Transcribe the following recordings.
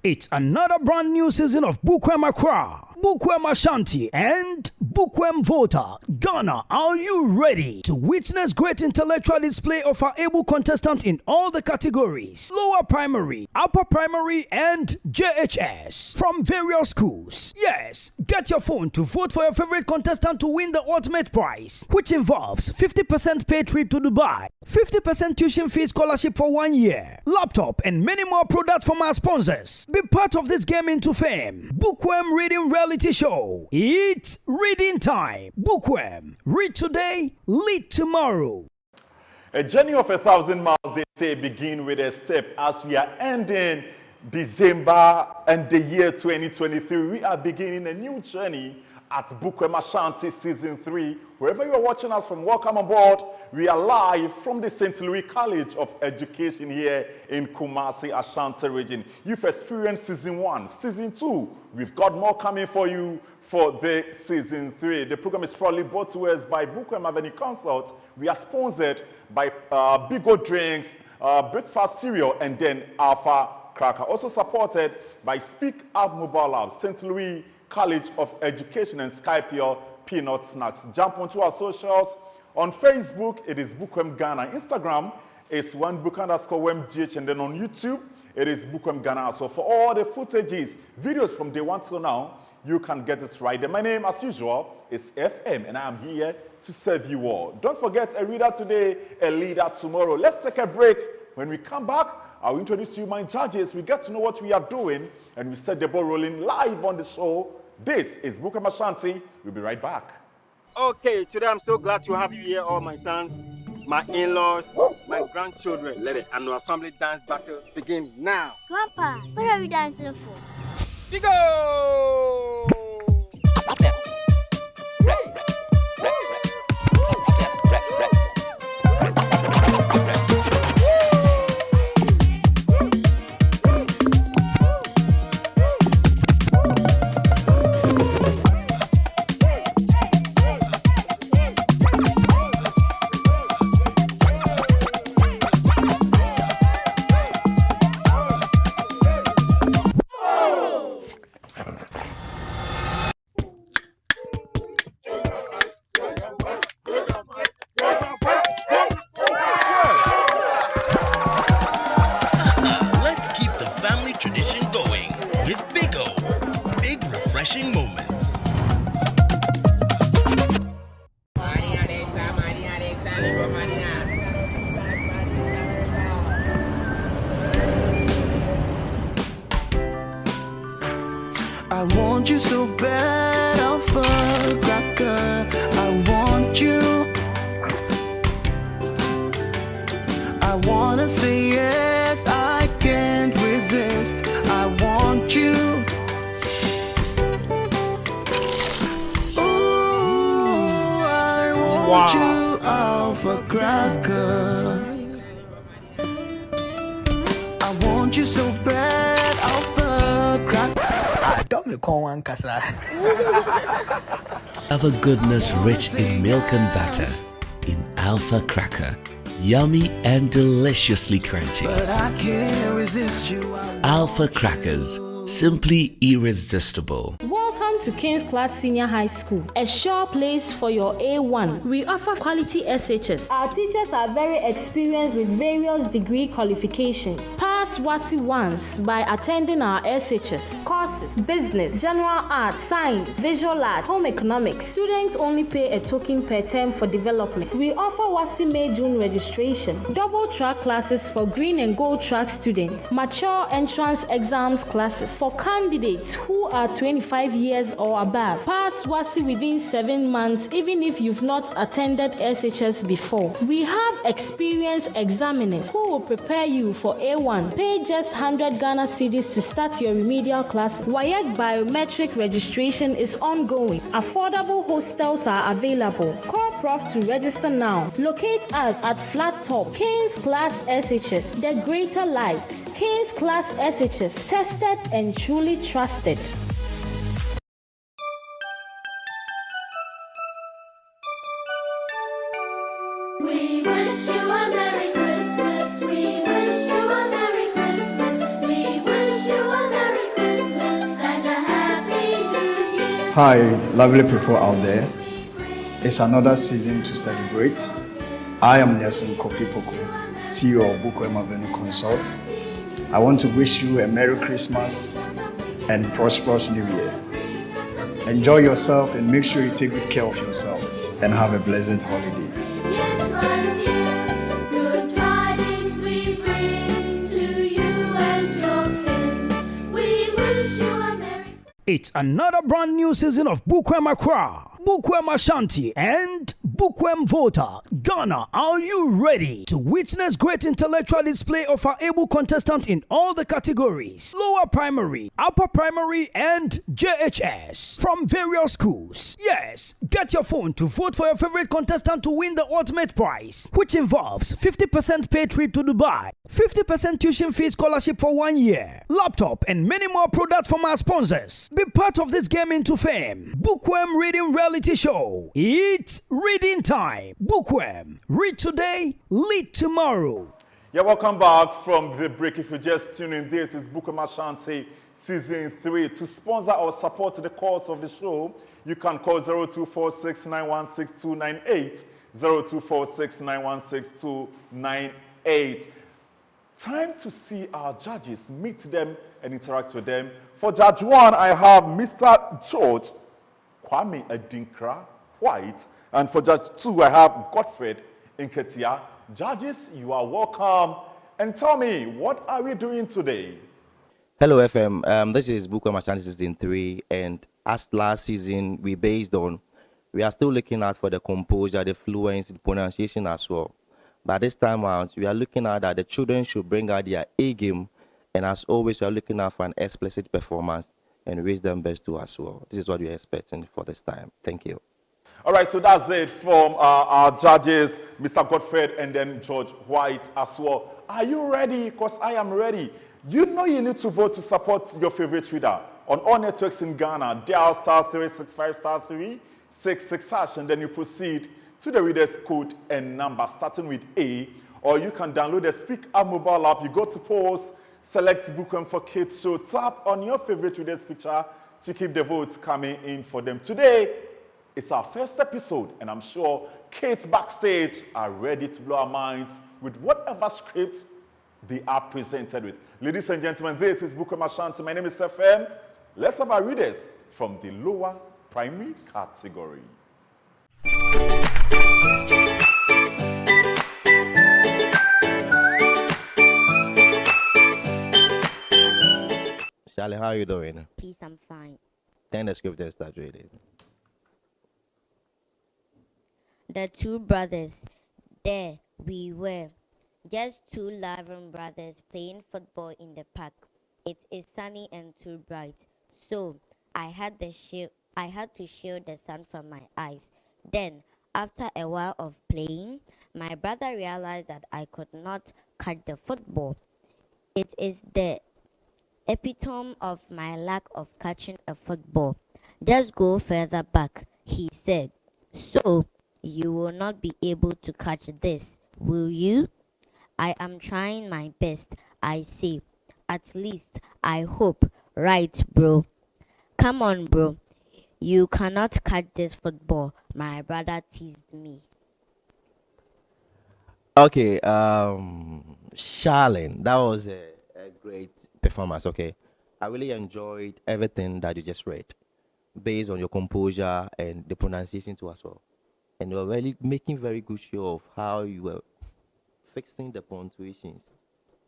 It's another brand new season of Bookworm Accra, Bookworm Ashanti, and Bookworm Volta. Ghana, are you ready to witness great intellectual display of our able contestants in all the categories? Lower primary, upper primary, and JHS from various schools. Yes, get your phone to vote for your favorite contestant to win the ultimate prize, which involves 50% paid trip to Dubai, 50% tuition fee scholarship for 1 year, laptop, and many more products from our sponsors. Be part of this game into fame. Bookworm Reading Reality Show. It's reading time. Bookworm. Read today, lead tomorrow. A journey of 1,000 miles, they say, begin with a step. As we are ending December and the year 2023, we are beginning a new journey at Bookworm Ashanti Season 3. Wherever you are watching us from, welcome on board. We are live from the St. Louis College of Education here in Kumasi, Ashanti region. You've experienced Season 1, Season 2. We've got more coming for you for the Season 3. The program is proudly brought to us by Bookworm Avenue Consult. We are sponsored by Bigo Drinks, Breakfast Cereal, and then Alpha Cracker. Also supported by Speak Up Mobile Lab, St. Louis College of Education, and Skype Peanut Snacks. Jump onto our socials. On Facebook, it is Bookworm Ghana. Instagram is @book_WMGH, and then on YouTube, it is Bookworm Ghana. So for all the footages, videos from day 1 till now, you can get it right there. My name, as usual, is FM, and I am here to serve you all. Don't forget, a reader today, a leader tomorrow. Let's take a break. When we come back, I'll introduce you my judges. We get to know what we are doing, and we set the ball rolling live on the show. This is Bookworm Ashanti. We'll be right back. Okay, today I'm so glad to have you here, all my sons, my in-laws, my grandchildren. Let the annual family dance battle begin now. Grandpa, what are we dancing for? Go! Moments. I want you so bad, Alpha Cracker. I want you. I wanna say yes, I can't resist. I want you. Wow. You Alpha Cracker. I want you so bad, Alpha Cracker. I don't know one casa. Alpha goodness rich in milk and butter. In Alpha Cracker. Yummy and deliciously crunchy. But I can't resist you. Alpha Crackers. Simply irresistible. Welcome to King's Class Senior High School, a sure place for your A1. We offer quality SHS. Our teachers are very experienced with various degree qualifications. Pass WASI once by attending our SHS courses: business, general arts, science, visual art, home economics. Students only pay a token per term for development. We offer WASI May-June registration, double track classes for green and gold track students, mature entrance exams classes for candidates who are 25 years or above. Pass WASI within 7 months even if you've not attended SHS before. We have experienced examiners who will prepare you for A1. Pay just 100 Ghana cedis to start your remedial class. WAEC biometric registration is ongoing. Affordable hostels are available. Call Prof to register now. Locate us at Flat Top, King's Class SHS, the greater light. King's Class SHS, tested and truly trusted. We wish you a Merry Christmas. We wish you a Merry Christmas. We wish you a Merry Hi, lovely people out there. It's another season to celebrate. I am Nelson Kofi Poku, CEO of Bookworm Avenue Consult. I want to wish you a Merry Christmas and prosperous New Year. Enjoy yourself and make sure you take good care of yourself and have a blessed holiday. Yes, right here. Good tidings we bring to you and your kin. We wish you a Merry It's another brand new season of Bookworm Accra, Bookworm Ashanti, and Bookworm Volta. Ghana, are you ready to witness great intellectual display of our able contestants in all the categories? Lower primary, upper primary, and JHS from various schools. Yes, get your phone to vote for your favorite contestant to win the ultimate prize, which involves 50% paid trip to Dubai, 50% tuition fee scholarship for 1 year, laptop, and many more products from our sponsors. Be part of this game into fame. Bookworm Reading Reality Show. It's reading time. Bookworm. Read today, lead tomorrow. Yeah, welcome back from the break. If you just tuned in, this is Bookworm Ashanti Season 3. To sponsor or support the cause of the show, you can call 0246916298, 0246916298. Time to see our judges, meet them and interact with them. For Judge 1, I have Mr. George Kwame Adinkra White. And for Judge 2, I have Godfred Nketia. Judges, you are welcome. And tell me, what are we doing today? Hello, FM. This is Bookworm Ashanti Season 3. And as last season, we are still looking at for the composure, the fluency, the pronunciation as well. But this time around, we are looking at that the children should bring out their A game. And as always, we are looking out for an explicit performance and raise them best too as well. This is what we are expecting for this time. Thank you. All right, so that's it from our judges, Mr. Godfred and then George White as well. Are you ready? Because I am ready. You know you need to vote to support your favorite reader. On all networks in Ghana, dial *365*366# and then you proceed to the reader's code and number starting with A, or you can download the Speak Up mobile app. You go to post, select Bookworm for Kids Show, tap on your favorite reader's picture to keep the votes coming in for them. Today, it's our first episode, and I'm sure kids backstage are ready to blow our minds with whatever scripts they are presented with. Ladies and gentlemen, this is Bookworm Ashanti. My name is FM. Let's have our readers from the lower primary category. Charlie, how are you doing? Please, I'm fine. Turn the script and start reading. The two brothers. There we were, just two loving brothers playing football in the park. It is sunny and too bright, so I had to shield the sun from my eyes. Then, after a while of playing, my brother realized that I could not catch the football. It is the epitome of my lack of catching a football. Just go further back, he said. So, you will not be able to catch this, will you? I am trying my best, I say. At least, I hope. Right, bro? Come on, bro. You cannot catch this football, my brother teased me. Okay, Charlene, that was a great performance, okay? I really enjoyed everything that you just read, based on your composure and the pronunciation too as well. And you were really making very good show of how you were fixing the punctuations.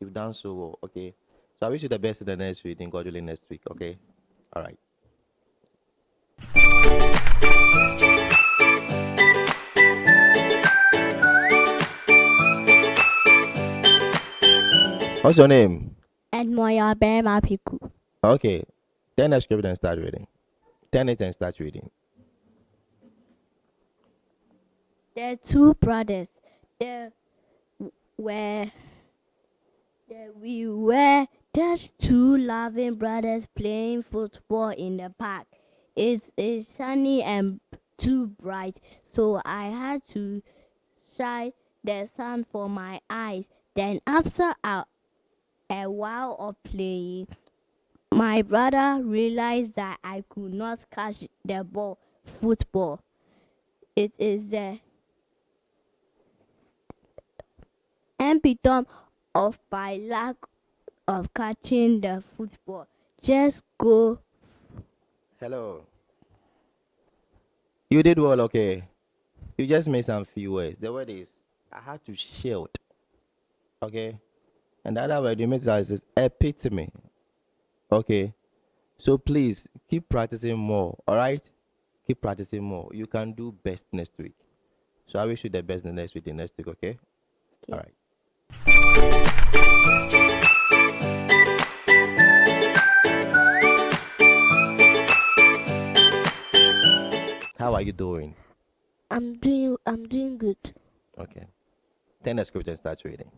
You've done so well, okay? So I wish you the best in the next reading, God willing, next week, okay? All right. What's your name? Edmoya Berma Piku. Okay. Turn the script and start reading. Turn it and start reading. The two brothers. We were just two loving brothers playing football in the park. It's sunny and too bright, so I had to shine the sun from my eyes. Then after a while of playing, My brother realized that I could not catch the ball football. It is the epitome of my lack of catching the football. Just go. Hello. You did well, okay. You just made some few words. The word is I had to shield. Okay. And the other word you made is epitome. Okay. So please keep practicing more. Alright? Keep practicing more. You can do best next week. So I wish you the best the next week, okay? Alright. How are you doing? I'm doing good. Okay. Turn the script and start reading.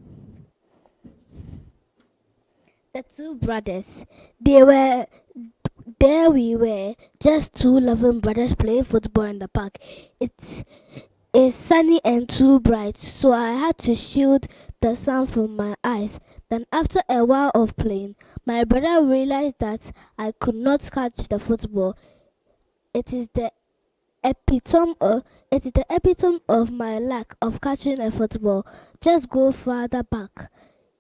The two brothers, there we were, just two loving brothers playing football in the park. It is sunny and too bright, so I had to shield the sun from my eyes. Then after a while of playing, my brother realized that I could not catch the football. It is the epitome of my lack of catching a football. Just go farther back,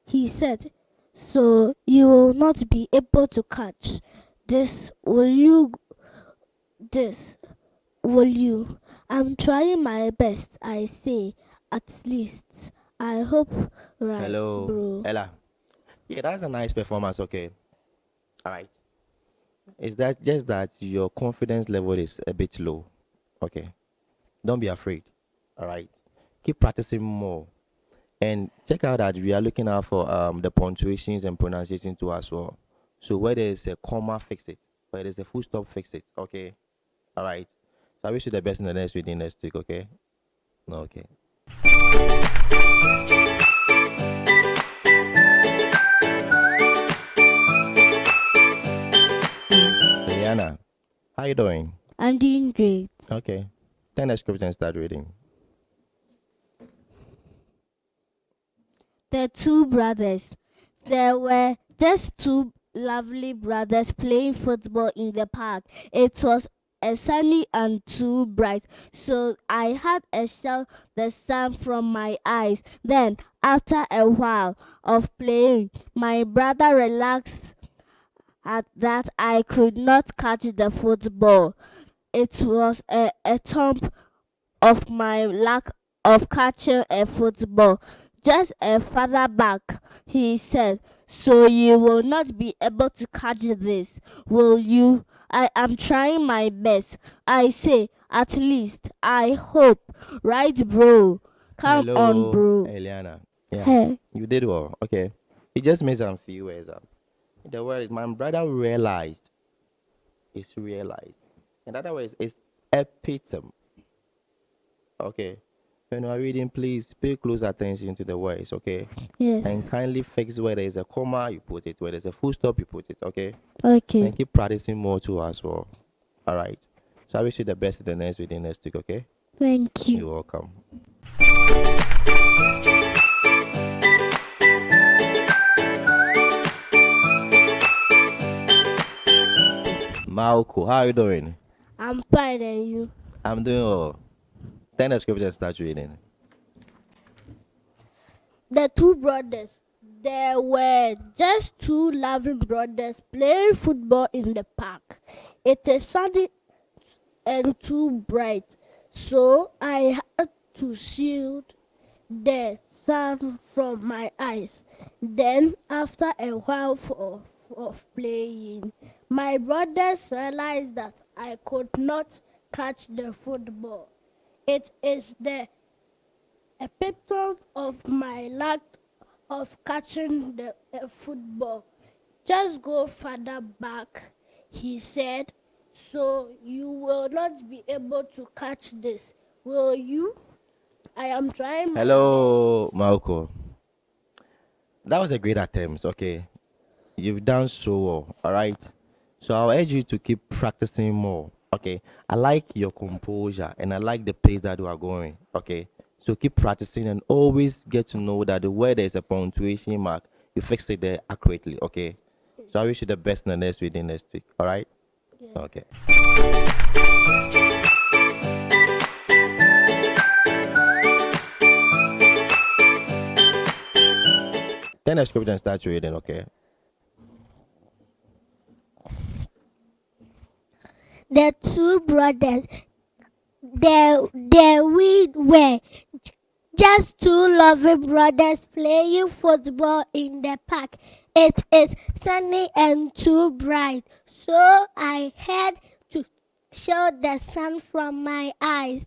he said. So you will not be able to catch this, will you? This, will you? I'm trying my best, I say. At least, I hope, right, Hello. bro? Ella. Yeah, that's a nice performance, okay. Alright. Is that just that your confidence level is a bit low? Okay. Don't be afraid. Alright. Keep practicing more. And check out that we are looking out for the punctuations and pronunciation too as well. So where there is a comma, fix it. Where there is a full stop, fix it. Okay. Alright. So I wish you the best in the next week, okay? Okay. Liana, how you doing? I'm doing great. Okay. Turn the script and start reading. The two brothers. There were just two lovely brothers playing football in the park. It was a sunny and too bright, so I had to shield the sun from my eyes. Then, after a while of playing, my brother relaxed at that I could not catch the football. It was a tomb of my lack of catching a football. Just a further back, he said, so you will not be able to catch this, will you? I am trying my best. I say, at least, I hope. Right, bro? Come on, bro. Eliana. Yeah. Hey. You did well. Okay. You just made some few words up. The word my brother realized is realized. In other words, it's epitome. Okay. When you are reading, please pay close attention to the words, okay? Yes. And kindly fix where there is a comma, you put it. Where there's a full stop, you put it, okay? Okay. And keep practicing more too as well. All right. So I wish you the best in the next video next week, okay? Thank you. You're welcome. Malco, how are you doing? I'm fine, and you? I'm doing well. Turn the script and start reading. The two brothers. There were just two loving brothers playing football in the park. It is sunny and too bright, so I had to shield the sun from my eyes. Then, after a while of playing, my brothers realized that I could not catch the football. It is the epitome of my lack of catching the football. Just go further back, he said, so you will not be able to catch this, will you? I am trying my Hello, best. Malco. That was a great attempt, okay? You've done so well, all right? So I'll urge you to keep practicing more, okay? I like your composure and I like the pace that you are going, okay? So keep practicing and always get to know that where there's a punctuation mark, you fix it there accurately, okay? So I wish you the best in the next reading next week. All right? Yeah. Okay. Then the script and start reading, okay? The two brothers, we were just two lovely brothers playing football in the park. It is sunny and too bright, so I had to shield the sun from my eyes.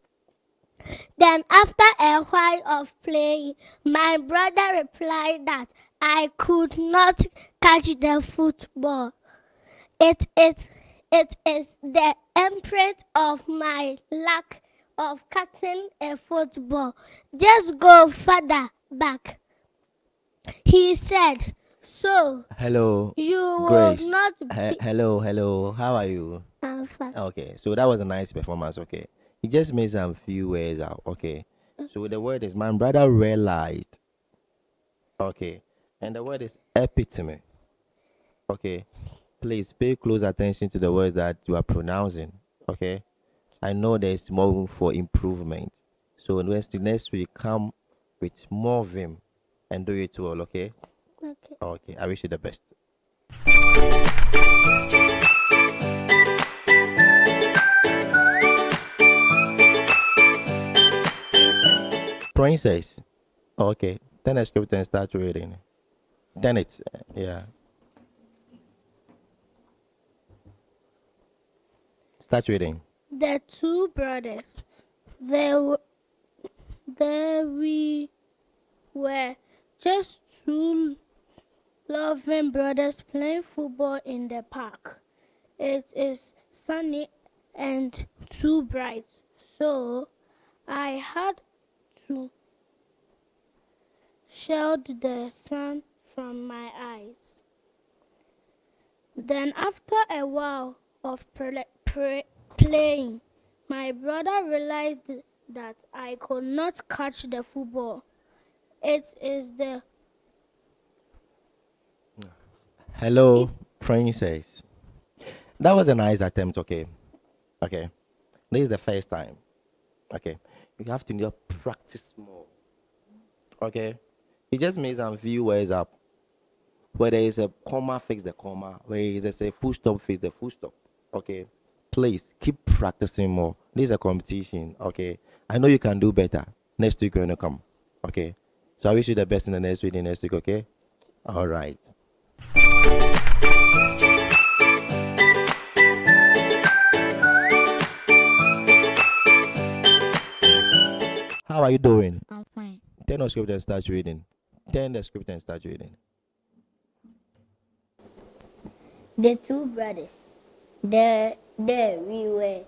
Then, after a while of playing, my brother replied that I could not catch the football. It is the imprint of my lack of catching a football. Just go further back, he said. So, hello, you will Grace. not be. Hello. How are you? I'm fine. Okay, so that was a nice performance. Okay, you just made some few words out. Okay, so the word is my brother realized. Okay, and the word is epitome. Okay, please pay close attention to the words that you are pronouncing. Okay, I know there is more room for improvement. So next week, come with more vim and do it well. Okay. Okay. Okay. I wish you the best. Princess. Okay. Then the script and start reading. Then it's yeah. Start reading. The two brothers, there we were just two loving brothers playing football in the park. It is sunny and too bright, so I had to shield the sun from my eyes. Then, after a while of playing, my brother realized that I could not catch the football. It is the. Hello, princess. That was a nice attempt. Okay. Okay. This is the first time. Okay. You have to practice more. Okay. You just made some few words up. Where there is a comma, fix the comma. Where there is a full stop, fix the full stop. Okay. Please keep practicing more. This is a competition. Okay. I know you can do better. Next week you're gonna come. Okay. So I wish you the best in the next week. Okay. All right. How are you doing? I'm fine. Turn the script and start reading. Turn the script and start reading. The two brothers. There we were,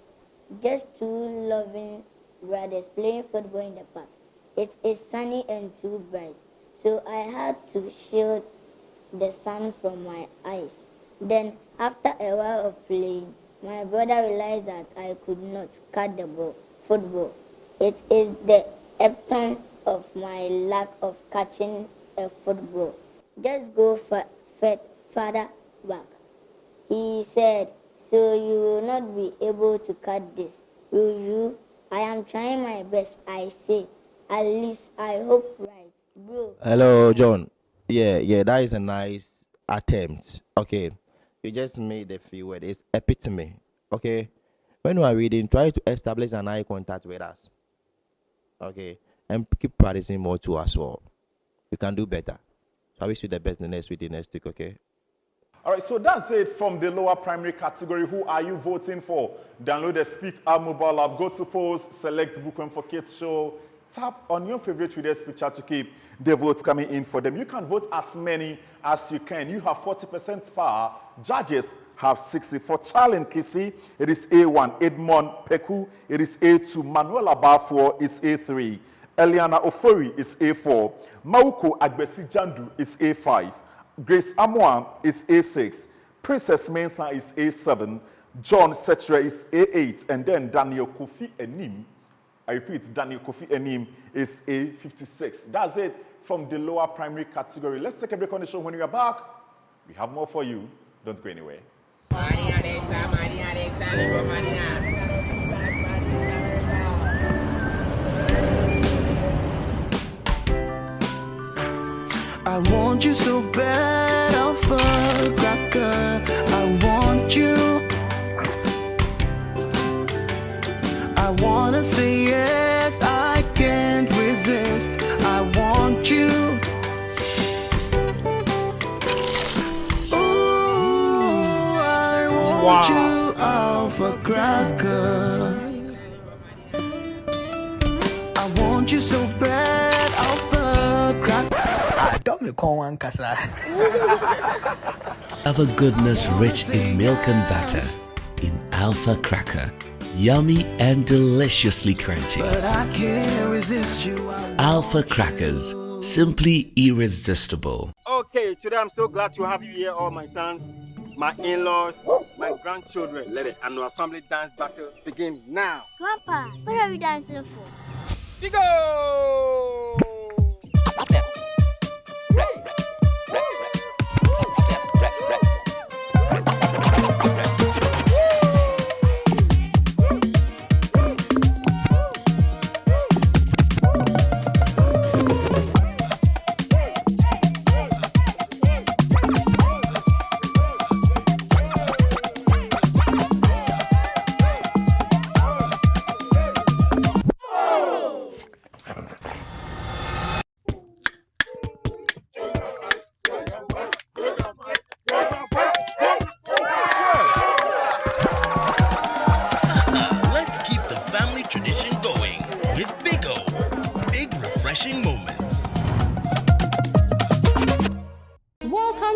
just two loving brothers playing football in the park. It is sunny and too bright, so I had to shield the sun from my eyes. Then, after a while of playing, my brother realized that I could not catch the football. It is the epitome of my lack of catching a football. Just go further back, he said. So you will not be able to cut this, will you? I am trying my best, I say. At least I hope right, bro. Hello, John. Yeah, that is a nice attempt. Okay. You just made a few words. It's epitome. Okay. When you are reading, try to establish an eye contact with us. Okay. And keep practicing more too as well. You can do better. So I wish you the best in the next week, okay? All right, so that's it from the lower primary category. Who are you voting for? Download the Speak Our mobile app, go to post, select Bookworm for Kids Show, tap on your favorite reader's picture to keep the votes coming in for them. You can vote as many as you can. You have 40% power. Judges have 60. For Charlene Kisi, it is A1. Edmond Peku, it is A2. Manuela Bafo is A3. Eliana Ofori is A4. Mauko Agbesi Jandu is A5. Grace Amoa is A6. Princess Mensah is A7. John Setre is A8. And then Daniel Kofi Enim, I repeat, Daniel Kofi Enim is A56. That's it from the lower primary category. Let's take a break on the show. When we are back, we have more for you Don't go anywhere. I want you so bad, Alpha Cracker. I want you. I wanna say yes, I can't resist. I want you. Ooh, I want you, Alpha Cracker. I want you so bad, Alpha Cracker. Don't me call one casa. Have a goodness rich in milk and butter in Alpha Cracker. Yummy and deliciously crunchy. But I can't resist you. Alpha Crackers, simply irresistible. Okay, today I'm so glad to have you here, all my sons, my in-laws, my grandchildren. Let it annual family dance battle begin now. Grandpa, what are we dancing for? Go!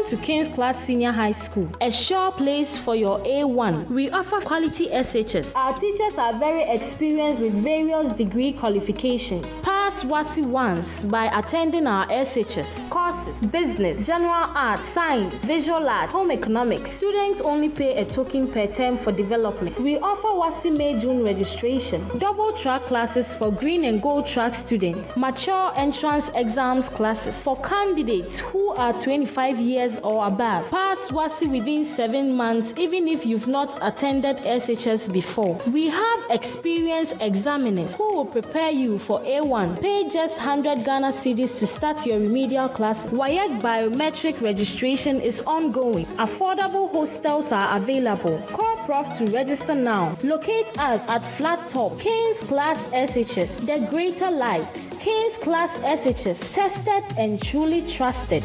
To King's Class Senior High School, a sure place for your A1. We offer quality SHS. Our teachers are very experienced with various degree qualifications. Pass WASI once by attending our SHS courses: business, general arts, science, visual art, home economics. Students only pay a token per term for development. We offer WASI May-June registration, double track classes for green and gold track students, mature entrance exams classes for candidates who are 25 years or above. Pass WASI within 7 months even if you've not attended SHS before. We have experienced examiners who will prepare you for A1. Pay just 100 Ghana cedis to start your remedial class. WAEC biometric registration is ongoing. Affordable hostels are available. Call Prof to register now. Locate us at Flat Top, King's Class SHS, the greater light. King's Class SHS, tested and truly trusted.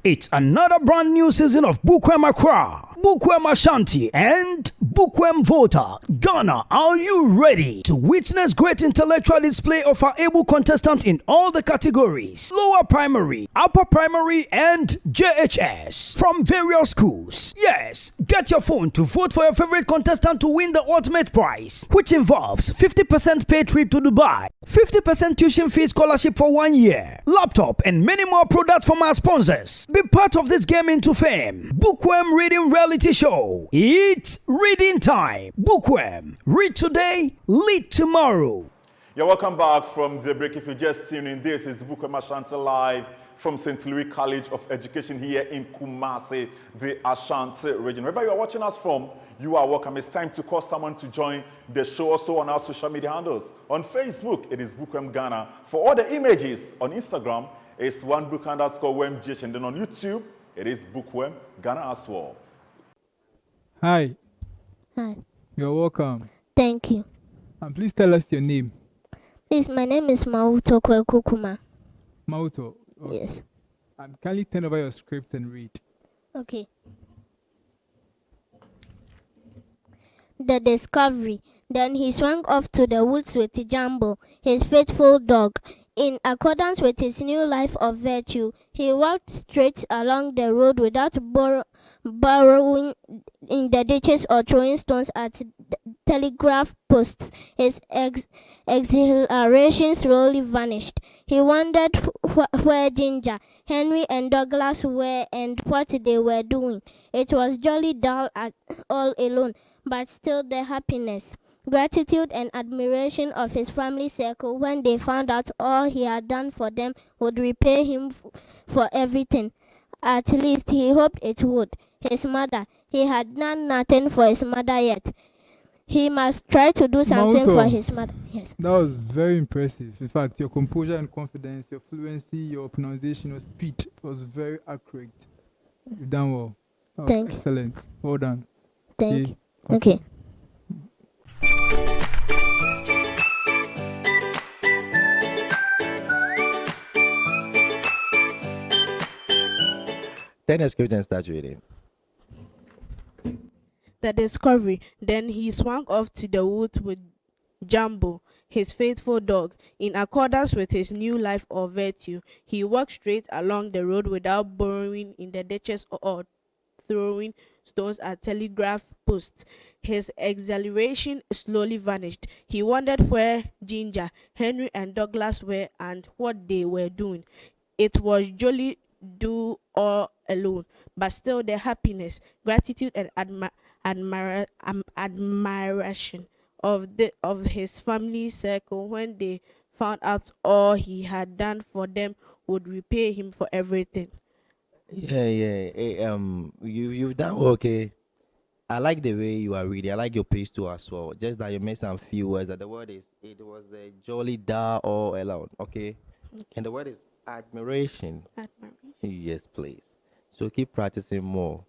It's another brand new season of Bookworm Accra, Bookworm Ashanti, and Bookworm Volta. Ghana, are you ready to witness great intellectual display of our able contestants in all the categories? Lower primary, upper primary, and JHS from various schools. Yes, get your phone to vote for your favorite contestant to win the ultimate prize, which involves 50% paid trip to Dubai, 50% tuition fee scholarship for 1 year, laptop, and many more products from our sponsors. Be part of this game into fame. Bookworm Reading Reality Show. It's reading time. Bookworm. Read today, lead tomorrow. You're welcome back from the break. If you just tuned in, this is Bookworm Ashanti live from St. Louis College of Education here in Kumasi, the Ashanti region. Wherever you are watching us from, you are welcome. It's time to call someone to join the show. Also on our social media handles. On Facebook, it is Bookworm Ghana. For all the images on Instagram, it's @1book_WMGH, and then on YouTube, it is Bookworm Ghana as well. Hi. Hi. You're welcome. Thank you. And please tell us your name. Please, my name is Mauto Kwekukuma. Mauto. Okay. Yes. Kindly turn over your script and read. Okay. The discovery. Then he swung off to the woods with Jambo, his faithful dog. In accordance with his new life of virtue, he walked straight along the road without burrowing in the ditches or throwing stones at telegraph posts. His exhilaration slowly vanished. He wondered where Ginger, Henry, and Douglas were and what they were doing. It was jolly dull all alone, but still the happiness, gratitude, and admiration of his family circle when they found out all he had done for them would repay him for everything. At least he hoped it would. his mother. He had done nothing for his mother yet. He must try to do something for Mauto, his mother. Yes. that was very impressive. In fact, your composure and confidence, your fluency, your pronunciation, your speed was very accurate. You've done well. That was Thank you. excellent. Well done. Thank you. Okay. Then the script and start reading. The discovery. Then he swung off to the woods with Jumbo, his faithful dog. In accordance with his new life of virtue, he walked straight along the road without burrowing in the ditches or throwing stones at telegraph posts. His exhilaration slowly vanished. He wondered where Ginger, Henry, and Douglas were and what they were doing. It was jolly do all alone, but still the happiness, gratitude, and admiration of his family circle when they found out all he had done for them would repay him for everything. Yeah. Hey, you've done okay. I like the way you are reading. I like your pace too as well. Just that you made some few words. That the word is it was the jolly da all alone. Okay, and the word is admiration. Admiration. Yes, please. So keep practicing more.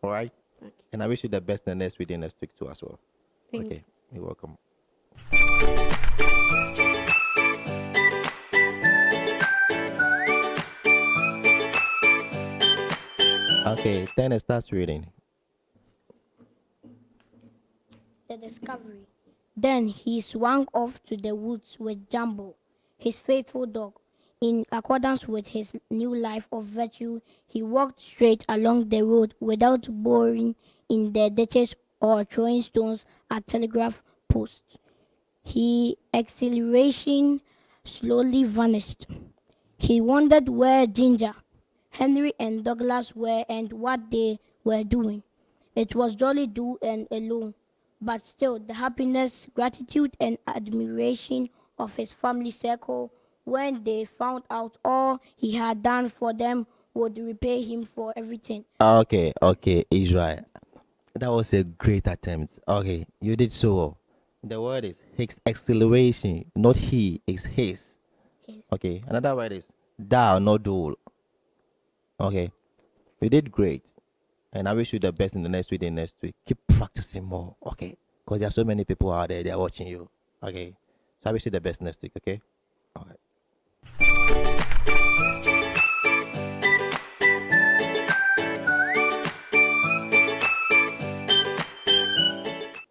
All right. Okay. And I wish you the best in the next week, next week too as well. Thank Okay. You're welcome. Okay, then it starts reading. The discovery. Then he swung off to the woods with Jumbo, his faithful dog. In accordance with his new life of virtue, he walked straight along the road without boring in the ditches or throwing stones at telegraph posts. His exhilaration slowly vanished. He wondered where Ginger, Henry, and Douglas were and what they were doing. It was jolly do and alone, but still the happiness, gratitude, and admiration of his family circle when they found out all he had done for them would repay him for everything. Okay, Israel. That was a great attempt. Okay, you did so well. The word is his acceleration, not he, it's his. His. Okay, another word is thou, not do. Okay, you did great. And I wish you the best in the next week and next week. Keep practicing more, okay? Because there are so many people out there, they are watching you. Okay, so I wish you the best next week, okay? All right.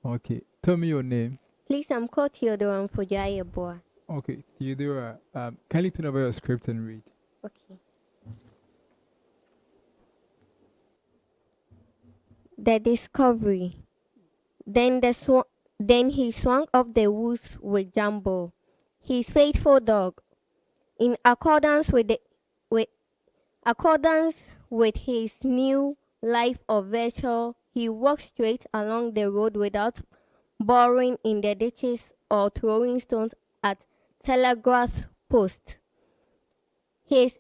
Okay, tell me your name. Please, I'm called Theodore Mfojayeboa. Okay, Theodora, kindly turn over your script and read. Okay. The discovery. Then he swung off the woods with Jumbo, his faithful dog. In accordance with his new life of virtue, he walked straight along the road without burrowing in the ditches or throwing stones at telegraph posts. His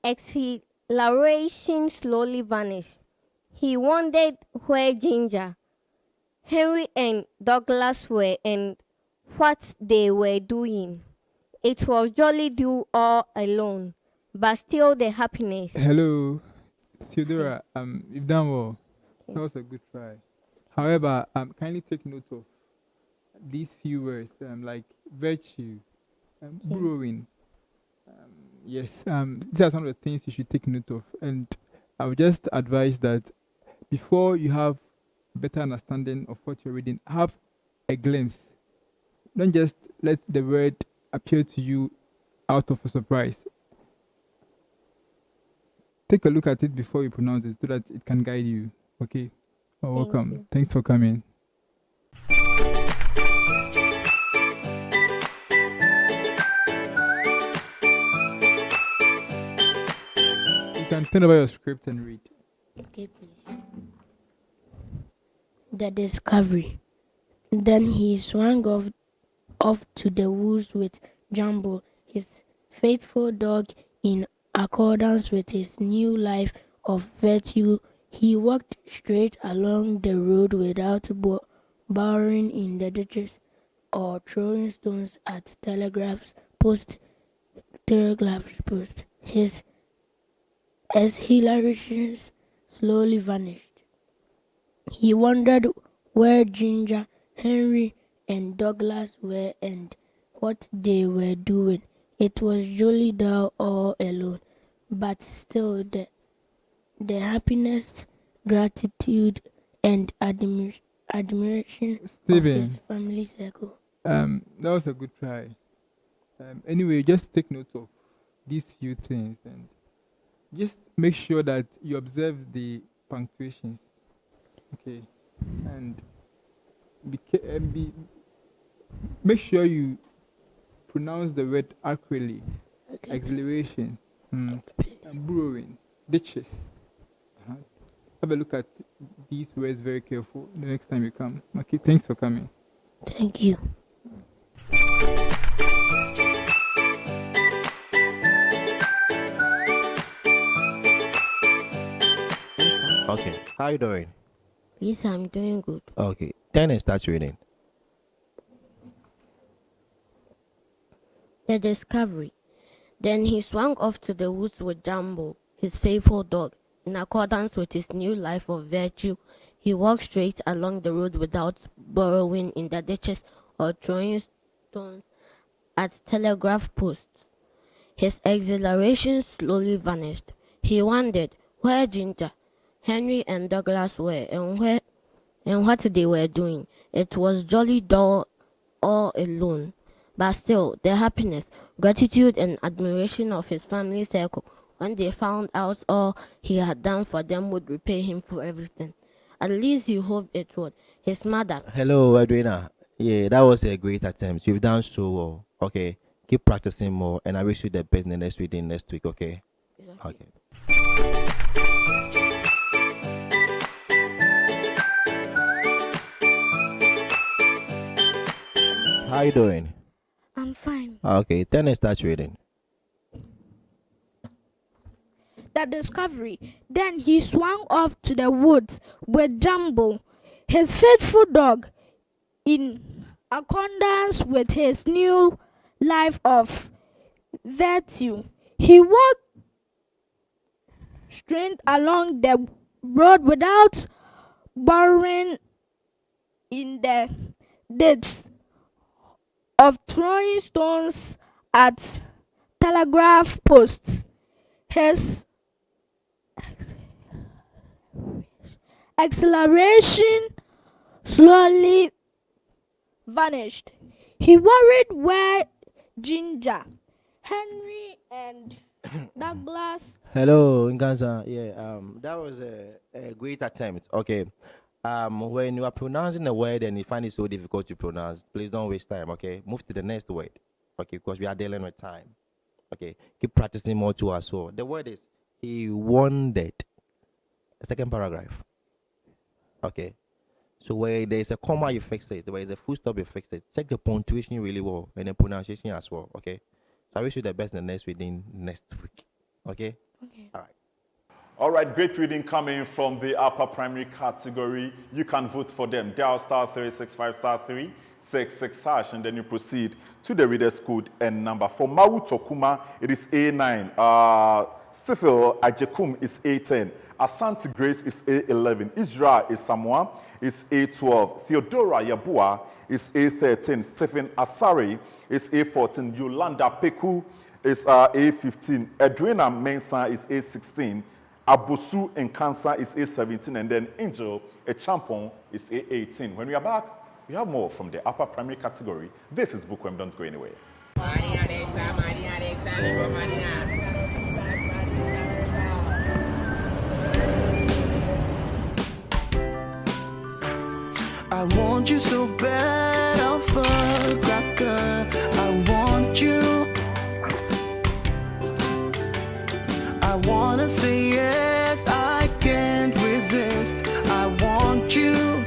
exhilaration slowly vanished. He wondered where Ginger, Henry, and Douglas were and what they were doing. It was jolly do all alone, but still the happiness. Hello, Theodora. You've done well. That was a good try. However, kindly take note of these few words, like virtue, borrowing. Yes, these are some of the things you should take note of. And I would just advise that before you have better understanding of what you're reading, have a glimpse. Don't just let the word appear to you out of a surprise. Take a look at it before you pronounce it so that it can guide you. Okay? You're welcome. You. Thanks for coming. You can turn over your script and read. Okay, please. The discovery. Then he swung off to the woods with Jumbo, his faithful dog. In accordance with his new life of virtue, He walked straight along the road without burrowing in the ditches or throwing stones at telegraph posts. His exhilarations slowly vanished. He wondered where Ginger, Henry, and Douglas were and what they were doing. It was jolly dull all alone, but still the happiness, gratitude, and admiration of Stephen, his family circle. that was a good try. Anyway, just take note of these few things and just make sure that you observe the punctuations. Okay, and make sure you pronounce the word accurately. Okay. Exhilaration, burrowing, ditches. Have a look at these words very careful the next time you come. Okay, thanks for coming. Thank you. Okay, how you doing? Yes, I'm doing good. Okay, then start reading. The discovery. Then he swung off to the woods with Jumbo, his faithful dog. In accordance with his new life of virtue, he walked straight along the road without burrowing in the ditches or throwing stones at telegraph posts. His exhilaration slowly vanished. He wondered where Ginger, Henry, and Douglas were and what they were doing. It was jolly dull all alone, but still the happiness, gratitude, and admiration of his family circle when they found out all he had done for them would repay him for everything. At least he hoped it would. His mother. Hello, Edwina. Yeah, that was a great attempt. You've done so well. Okay, keep practicing more, and I wish you the best in the next reading next week. Okay. Okay. How you doing? I'm fine. Okay, then start reading. The discovery. Then he swung off to the woods with Jumbo, his faithful dog, in accordance with his new life of virtue. He walked straight along the road without burrowing in the ditch of throwing stones at telegraph posts. His exhilaration slowly vanished. He worried where Ginger, Henry, and Douglas. Hello, Nganza. Yeah, that was a great attempt. Okay. When you are pronouncing a word and you find it so difficult to pronounce, please don't waste time. Okay, move to the next word. Okay, because we are dealing with time. Okay, keep practicing more to us. So the word is he wondered. Second paragraph. Okay, so where there is a comma, you fix it. Where there is a full stop, you fix it. Check the punctuation really well and the pronunciation as well. Okay, so I wish you the best in the next reading next week. Okay. Okay. All right. All right, great reading coming from the upper primary category. You can vote for them. Dial *365 *366 hash, and then you proceed to the reader's code and number. For Mawu Tokuma, it is A9. Sifil Ajekum is A10. Ashanti Grace is A11. Israel is Samoa is A12. Theodora Yabua is A13. Stephen Asari is A14. Yolanda Peku is A15. Edwina Mensah is A16. Abosu and Cancer is A17, and then Angel Echampon is A18. When we are back, we have more from the upper primary category. This is Bookworm. Don't go anywhere. I want you so bad, I'll firecracker. I want you. I wanna say yes, I can't resist. I want you.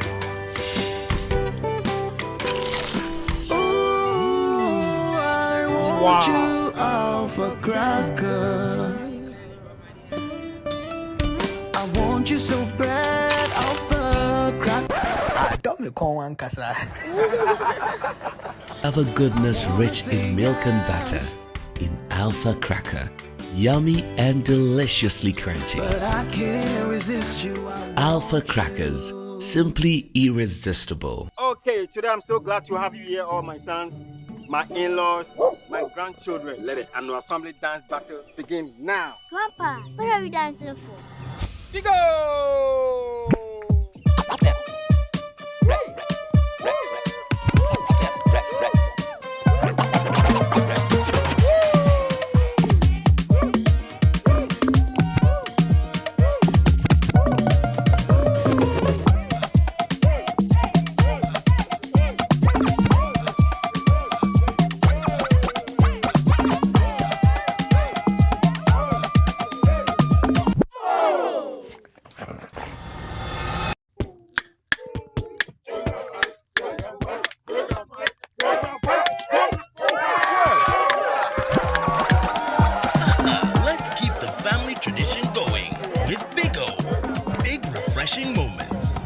Ooh, I want you, alpha cracker. I want you so bad. Alpha goodness rich in milk and butter. In Alpha Cracker. Yummy and deliciously crunchy. But I can't resist you. Alpha Crackers. Simply irresistible. Okay, today I'm so glad to have you here, all my sons, my in-laws, my grandchildren. Let it and our family dance battle begin now. Grandpa, what are we dancing for? Go! Let's keep the family tradition going with Big O. Big refreshing moments.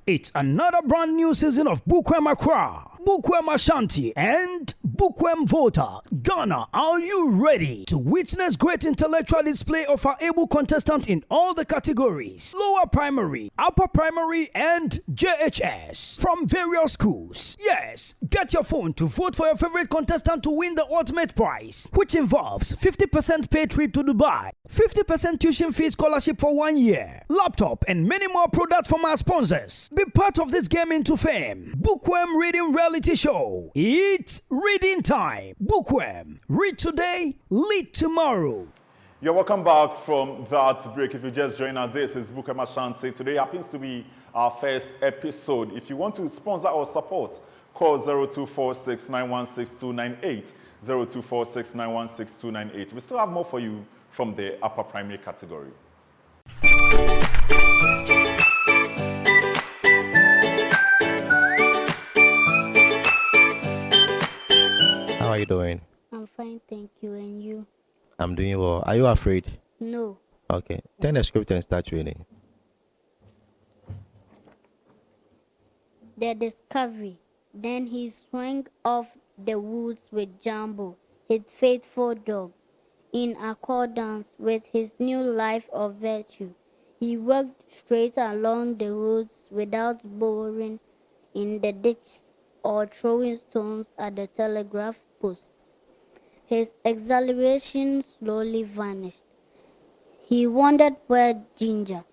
It's another brand new season of Bookworm Accra, Bookworm Ashanti, and Bookworm Volta. Ghana, are you ready to witness great intellectual display of our able contestants in all the categories? Lower primary, upper primary, and JHS from various schools. Yes, get your phone to vote for your favorite contestant to win the ultimate prize, which involves 50% paid trip to Dubai, 50% tuition fee scholarship for 1 year, laptop, and many more products from our sponsors. Be part of this game into fame. Bookworm Reading Reality Show. It's reading time. Bookworm. Read today, lead tomorrow. You're welcome back from that break. If you just joined us, this is Bookworm Ashanti. Today happens to be our first episode. If you want to sponsor or support, call 0246916298. 0246916298. We still have more for you from the upper primary category. How are you doing? I'm fine, thank you. And you? I'm doing well. Are you afraid? No. Okay. Turn the script and start reading. The discovery. Then he swung off the woods with Jumbo, his faithful dog. In accordance with his new life of virtue, he walked straight along the roads without burrowing in the ditches or throwing stones at the telegraph posts. His exhilaration slowly vanished. He wondered where Ginger,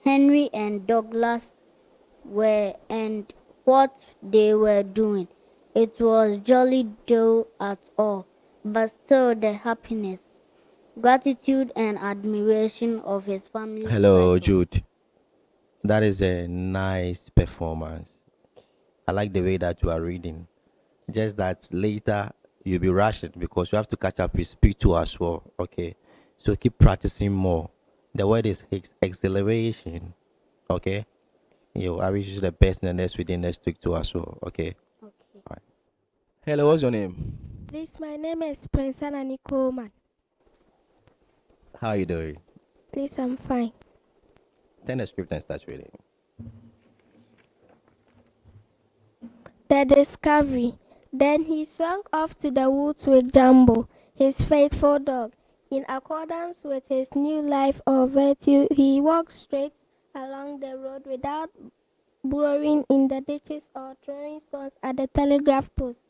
Henry, and Douglas were and what they were doing. It was jolly dull at all, but still the happiness, gratitude, and admiration of his family. Hello, Jude. That is a nice performance. I like the way that you are reading. Just that later you'll be rushing because you have to catch up with speed too as well. Okay. So keep practicing more. The word is exhilaration. Okay. I wish you the best in the next week, next week too as well. Okay. Okay. All right. Hello, what's your name? Please, my name is Prince Anani Coleman. How are you doing? Please, I'm fine. Turn the script and start reading. The discovery. Then he swung off to the woods with Jumbo, his faithful dog. In accordance with his new life of virtue, he walked straight along the road without burrowing in the ditches or throwing stones at the telegraph post.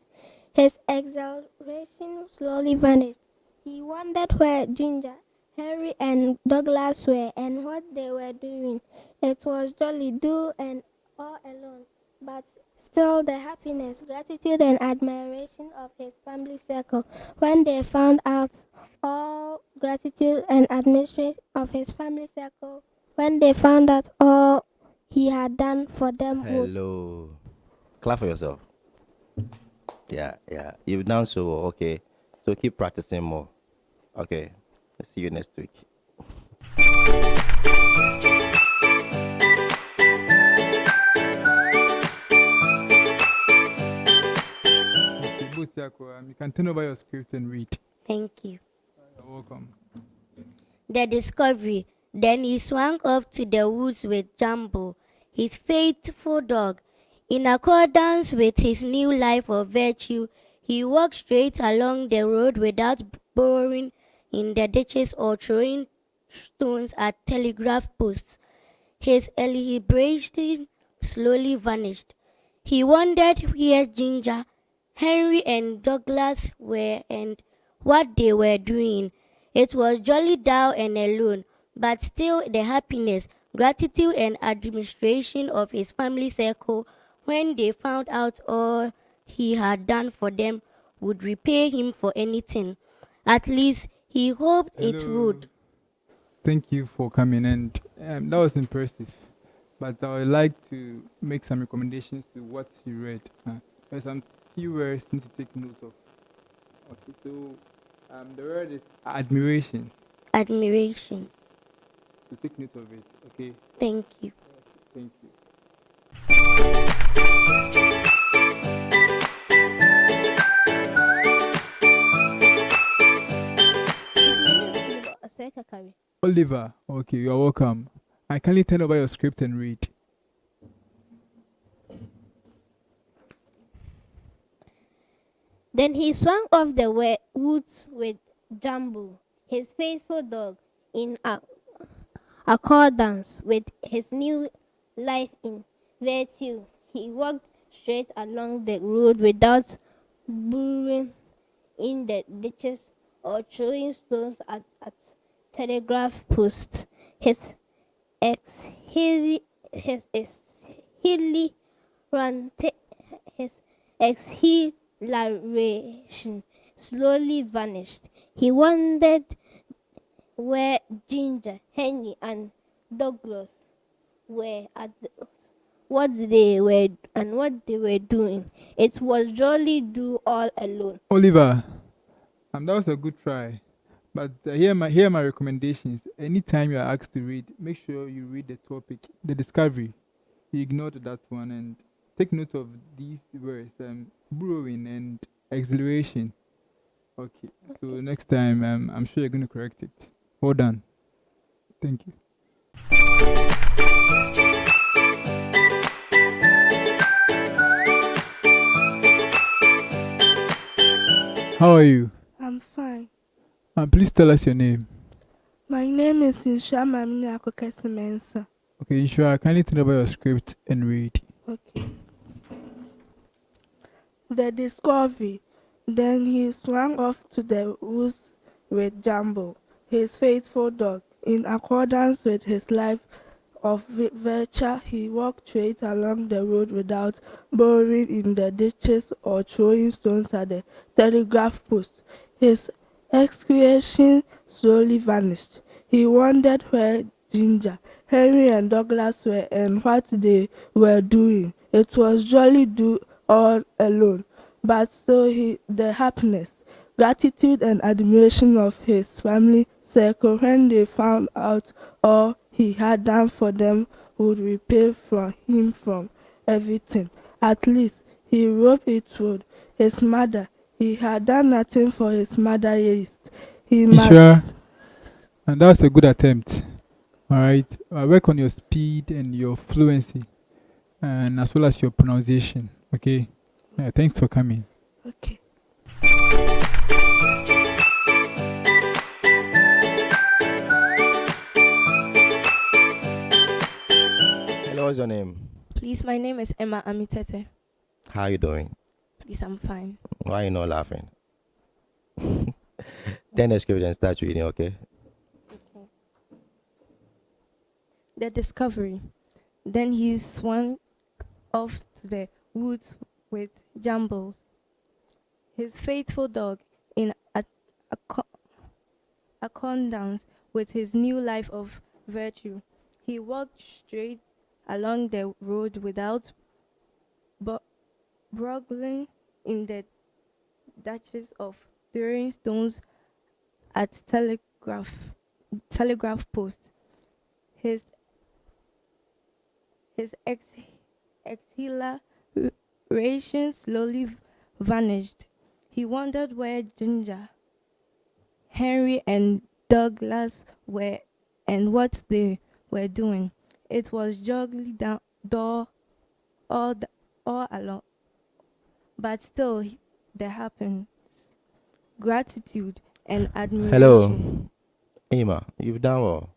His exhilaration slowly vanished. He wondered where Ginger, Henry, and Douglas were and what they were doing. It was jolly dull and all alone, but still the happiness, gratitude, and admiration of his family circle. When they found out all gratitude and admiration of his family circle, when they found out all he had done for them. Hello. Clap for yourself. Yeah. You've done so well. Okay. So keep practicing more. Okay. See you next week. You can turn over your script and read. Thank you. You're welcome. The discovery. Then he swung off to the woods with Jumbo, his faithful dog. In accordance with his new life of virtue, he walked straight along the road without burrowing in the ditches or throwing stones at telegraph posts. His celebration slowly vanished. He wondered where Ginger, Henry, and Douglas were and what they were doing. It was jolly dull and alone, but still the happiness, gratitude, and administration of his family circle when they found out all he had done for them would repay him for anything. At least he hoped it Hello. would. Thank you for coming, and that was impressive. But I would like to make some recommendations to what you read. There's some key words you need to take note of. Okay, so the word is admiration. Admiration. So take note of it. Okay. Thank you. Thank you. Oliver, okay, you are welcome. I kindly turn over your script and read. Then he swung off the woods with Jumbo, his faithful dog, in accordance with his new life in virtue. He walked straight along the road without burrowing in the ditches or throwing stones at telegraph posts. His exhilarating his exhilaration slowly vanished. He wondered where Ginger, Henry, and Douglas were at what they were doing. It was jolly do all alone. Oliver, that was a good try. But here are my recommendations. Anytime you are asked to read, make sure you read the topic, the discovery. You ignored that one and take note of these words, burrowing and exhilaration. Okay. So next time, I'm sure you're going to correct it. Well done. Thank you. How are you? I'm fine. Please tell us your name. My name is Insha Mamina Mensa. Okay, Insha, kindly turn over your script and read. Okay. The discovery. Then he swung off to the woods with Jumbo, his faithful dog. In accordance with his life of virtue, he walked straight along the road without burrowing in the ditches or throwing stones at the telegraph post. His excretion slowly vanished. He wondered where Ginger, Henry, and Douglas were and what they were doing. It was jolly do all alone, but so the happiness, gratitude, and admiration of his family circle when they found out all he had done for them would repay him from everything. At least he hoped it would. His mother, he had done nothing for his mother yet. Sure. And that was a good attempt. All right. Work on your speed and your fluency, and as well as your pronunciation. Okay. Thanks for coming. Okay. Hello, what's your name? Please, my name is Emma Amitete. How are you doing? Please, I'm fine. Why are you not laughing? Then the script and start reading, okay? Okay. The discovery. Then he swung off to the woods with Jumbo, his faithful dog, in accordance with his new life of virtue. He walked straight along the road without burgling in the ditches of throwing stones at telegraph posts. His exhilaration slowly vanished. He wondered where Ginger, Henry, and Douglas were and what they were doing. It was door all along, but still there happens gratitude and admiration. Hello, Emma. You've done well.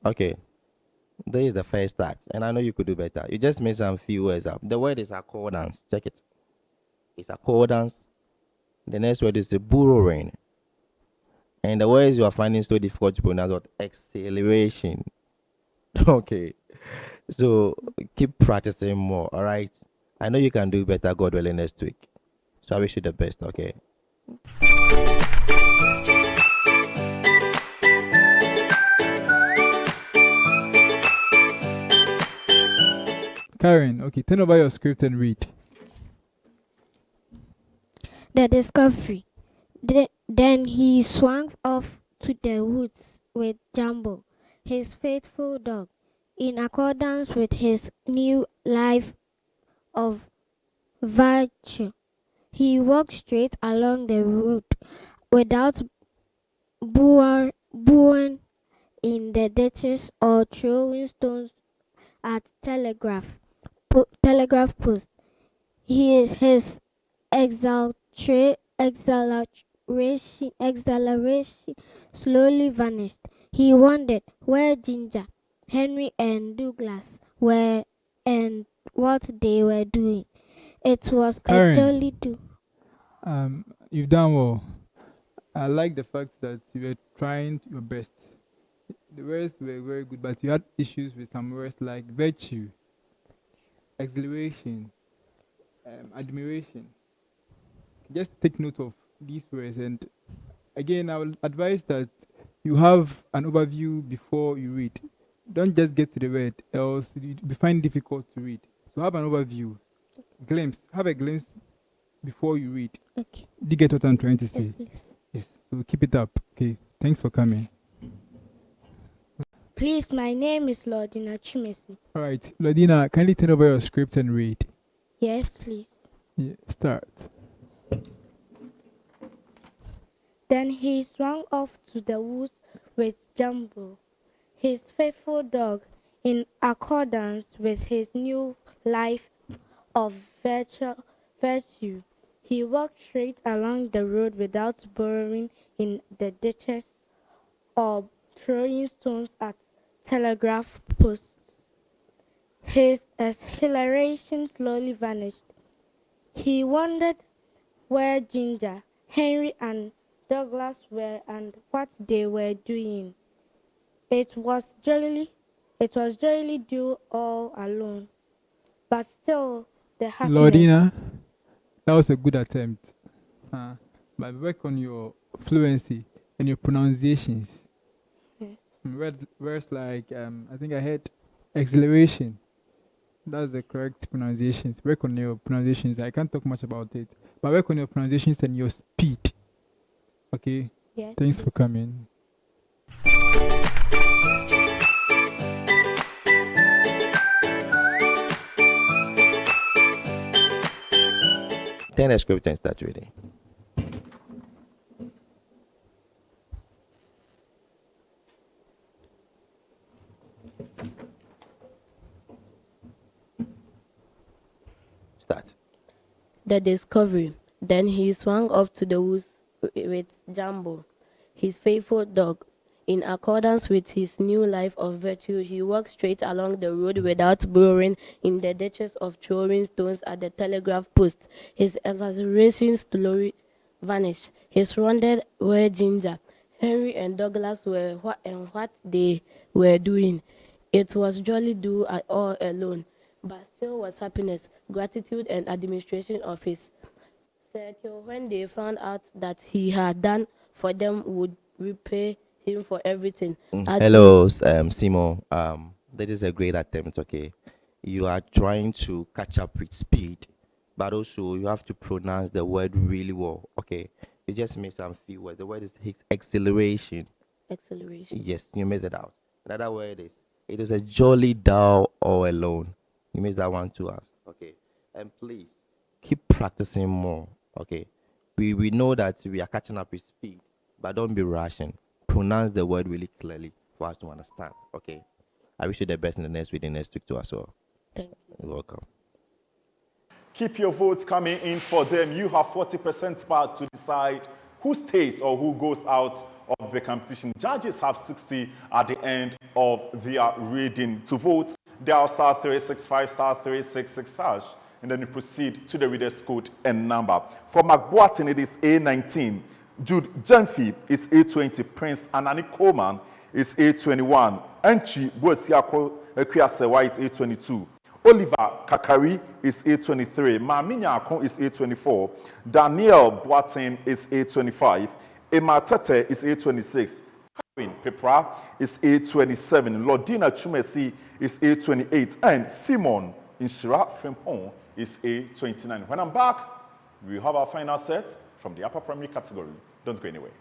Okay, there is the first start, and I know you could do better. You just made some few words up. The word is accordance. Check it. It's accordance. The next word is the borrowing. And the words you are finding so difficult to pronounce what acceleration. Okay. So keep practicing more, all right? I know you can do better, God willing, next week. So I wish you the best, okay? Karen, okay, turn over your script and read. The discovery. Then he swung off to the woods with Jumbo, his faithful dog, in accordance with his new life of virtue. He walked straight along the road without bowing in the ditches or throwing stones at telegraph post. His exhilaration slowly vanished. He wondered where Ginger, Henry, and Douglas were and what they were doing. It was Karen. a jolly do. You've done well. I like the fact that you were trying your best. The words were very good, but you had issues with some words like virtue, exhilaration, admiration. Just take note of these words, and again, I will advise that you have an overview before you read. Don't just get to the word, else it will find difficult to read. So have an overview, have a glimpse before you read. Okay. Do you get what I'm trying to say? Yes, please. Yes. So keep it up. Okay. Thanks for coming. Please, my name is Lordina Chimesi. All right, Lodina, kindly turn over your script and read. Yes, please. Yeah, start. Then he swung off to the woods with Jumbo, his faithful dog, in accordance with his new life of virtue. He walked straight along the road without burrowing in the ditches or throwing stones at telegraph posts. His exhilaration slowly vanished. He wondered where Ginger, Henry, and Douglas were and what they were doing. It was jolly due all alone, but still the happiness. Lordina, that was a good attempt. But work on your fluency and your pronunciations. Yes. Words like, I think I heard exhilaration. That's the correct pronunciations. Work on your pronunciations. I can't talk much about it, but work on your pronunciations and your speed. Okay? Yes. Thanks for coming. Turn the script and start reading. Start. The discovery. Then he swung off to the woods with Jumbo, his faithful dog. In accordance with his new life of virtue, he walked straight along the road without burrowing in the ditches or throwing stones at the telegraph post. His exasperation slowly vanished. He wondered where Ginger, Henry, and Douglas were and what they were doing. It was jolly do all alone, but still was happiness, gratitude, and administration of his circle when they found out that he had done for them would repay him for everything. Hello, Simo. That is a great attempt, okay? You are trying to catch up with speed, but also you have to pronounce the word really well, okay? You just missed some few words. The word is acceleration. Acceleration. Yes, you missed it out. Another word is, it was a jolly dull all alone. You missed that one too, okay? And please, keep practicing more, okay? We know that we are catching up with speed, but don't be rushing. Pronounce the word really clearly for us to understand, okay? I wish you the best in the next week too as well. Thank you. You're welcome. Keep your votes coming in for them. You have 40% part to decide who stays or who goes out of the competition. Judges have 60 at the end of their reading. To vote, dial star 365 star 366 hash, and then you proceed to the reader's code and number. For McBuatin, it is A19. Jude Jenfi is A20. Prince Anani Coleman is A21. Enchi Boesiako Ekwiasewa is A22. Oliver Kakari is A23. Maminya Akon is A24. Daniel Boatin is A25. Emma Tete is A26. Karen Pepra is A27. Lordina Chumesi is A28. And Simon Inshira Frempon is A29. When I'm back, we have our final set from the upper primary category. Don't go anywhere.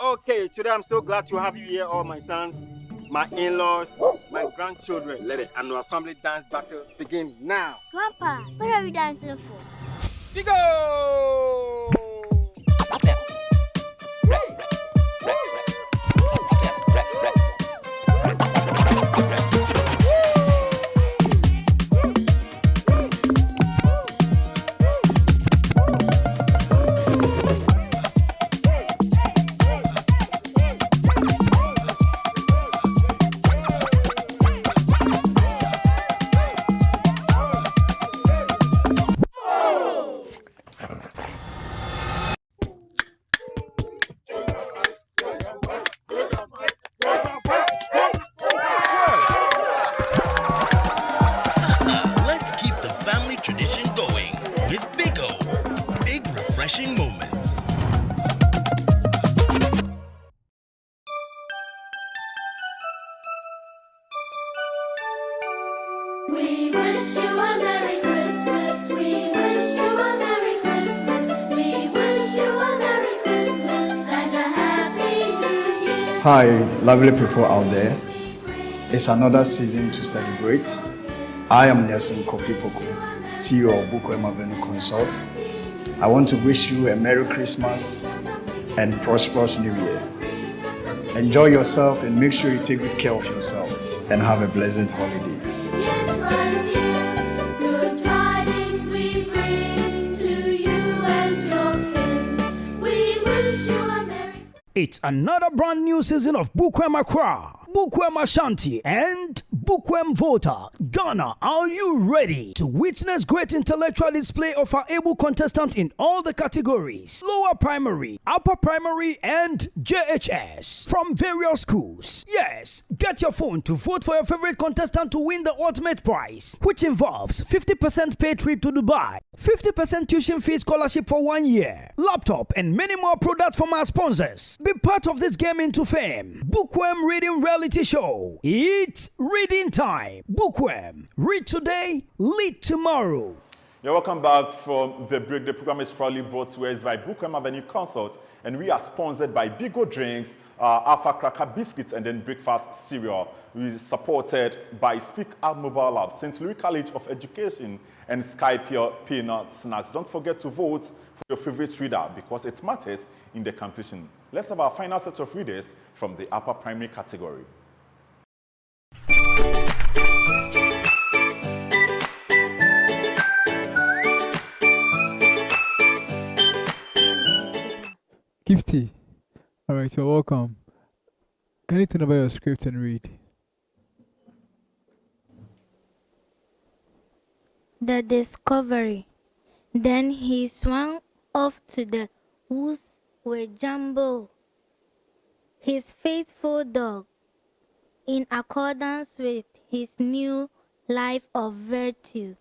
Okay, today I'm so glad to have you here, all my sons, my in-laws, my grandchildren. Let it and our family dance battle begin now. Grandpa, what are we dancing for? You go! Let's keep the family tradition going with Big O. Big refreshing moments. We wish you a Merry Christmas. We wish you a Merry Christmas. We wish you a Merry Christmas and a Happy New Year. Hi, lovely people out there. It's another season to celebrate. I am Nelson Kofi Poku, CEO of Bookworm Avenue Consult. I want to wish you a Merry Christmas and prosperous New Year. Enjoy yourself and make sure you take good care of yourself and have a blessed holiday. Yes, right here. Good tidings we bring to you and your kin. We wish you a Merry It's another brand new season of Bookworm Accra, Bookworm Ashanti, and Bookworm Voter. Ghana, are you ready to witness great intellectual display of our able contestants in all the categories? Lower primary, upper primary, and JHS from various schools. Yes, get your phone to vote for your favorite contestant to win the ultimate prize, which involves 50% paid trip to Dubai, 50% tuition fee scholarship for 1 year, laptop, and many more products from our sponsors. Be part of this game into fame. Bookworm Reading Reality Show. It's reading time. Bookworm. Read today, lead tomorrow. You're welcome back from the break. The program is proudly brought to us by Bookworm Avenue Consult, and we are sponsored by Bigo Drinks, Alpha Cracker Biscuits, and then Breakfast Cereal. We supported by Speak Out Mobile Lab, St. Louis College of Education, and Sky Pure Peanut Snacks. Don't forget to vote for your favorite reader because it matters in the competition. Let's have our final set of readers from the upper primary category. Gifty. All right, you're welcome. Can you tell about your script and read? The discovery. Then he swung off to the woods with Jumbo, his faithful dog, in accordance with his new life of virtue.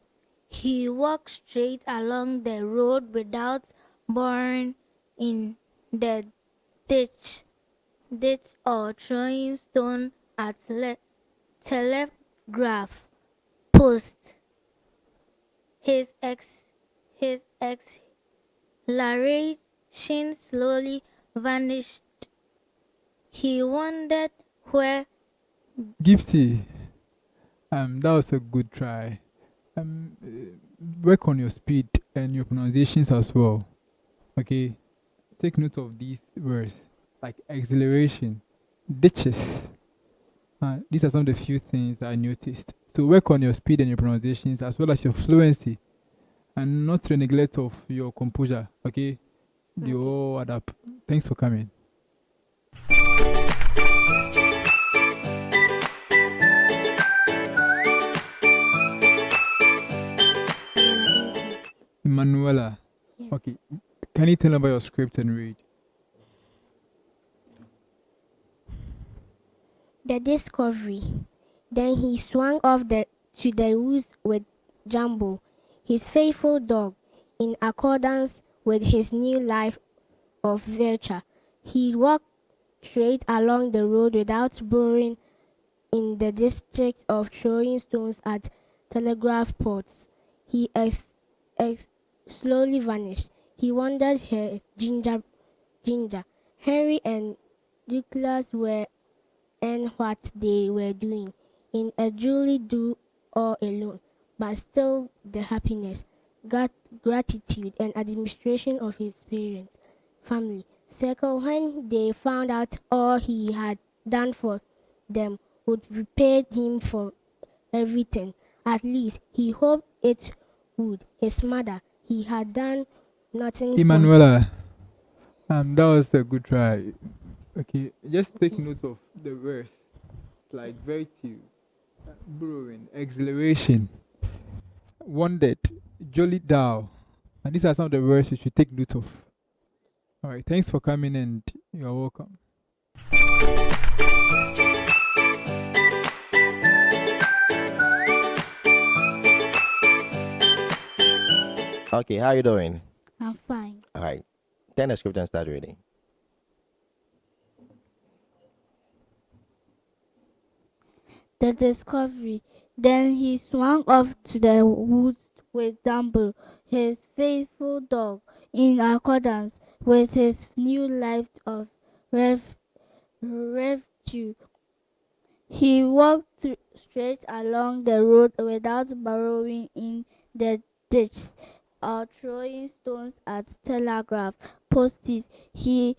He walked straight along the road without boring in the ditch or throwing stone at telegraph post. His exhilaration slowly vanished. He wondered where. Gifty. That was a good try. Work on your speed and your pronunciations as well. Okay? Take note of these words like exhilaration, ditches, These are some of the few things I noticed. So work on your speed and your pronunciations as well as your fluency, and not to neglect of your composure. Okay, they all add up. Thanks for coming. Manuela. Yes. Okay, can you tell about your script and read? The discovery. Then he swung off to the woods with Jumbo, his faithful dog, in accordance with his new life of virtue. He walked straight along the road without burrowing in the district of throwing stones at telegraph poles. He slowly vanished. He wondered where Ginger, Henry, and Douglas were and what they were doing in a jolly do all alone, but still the happiness, gratitude, and administration of his parents, family. Second, when they found out all he had done for them would repay him for everything. At least he hoped it would. His mother, he had done nothing for. Emanuela, that was a good try. Okay, just take note of the words like virtue, burrowing, exhilaration, wondered, jolly thou. And these are some of the words you should take note of. All right, thanks for coming and you're welcome. Okay, how you doing? I'm fine. All right. Turn the script and start reading. The discovery. Then he swung off to the woods with Dumble, his faithful dog, in accordance with his new life of refuge. He walked straight along the road without burrowing in the ditch or throwing stones at telegraph posts. He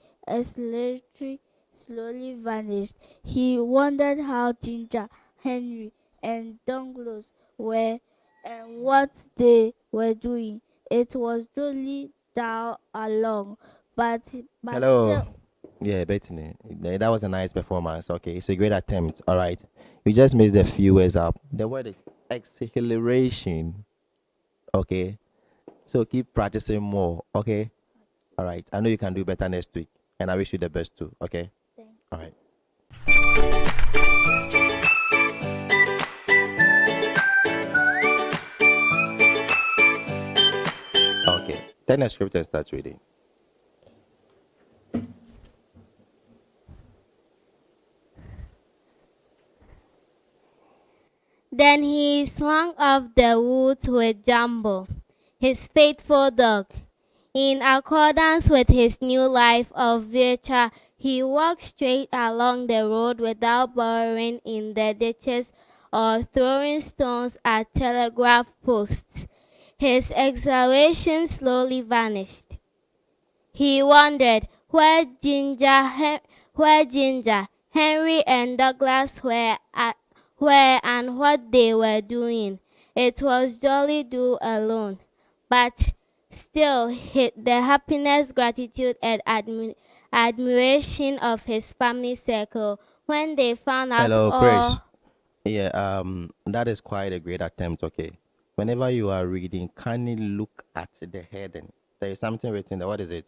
slowly vanished. He wondered how Ginger, Henry, and Douglas were and what they were doing. It was jolly down along, but Hello. still. Yeah, Bethany. That was a nice performance. Okay, it's a great attempt. All right. You just missed a few words up. The word is exhilaration. Okay. So keep practicing more. Okay. All right. I know you can do better next week. And I wish you the best too. Okay. All right. Okay. Turn the script and start reading. Then he swung off the woods with Jumbo, his faithful dog. In accordance with his new life of virtue, he walked straight along the road without burrowing in the ditches or throwing stones at telegraph posts. His exhilaration slowly vanished. He wondered where Ginger, Henry, and Douglas were and what they were doing. It was jolly do alone, but still the happiness, gratitude, and admiration of his family circle when they found out Hello, all. Chris. Yeah, that is quite a great attempt. Okay. Whenever you are reading, kindly look at the heading. There is something written there. What is it?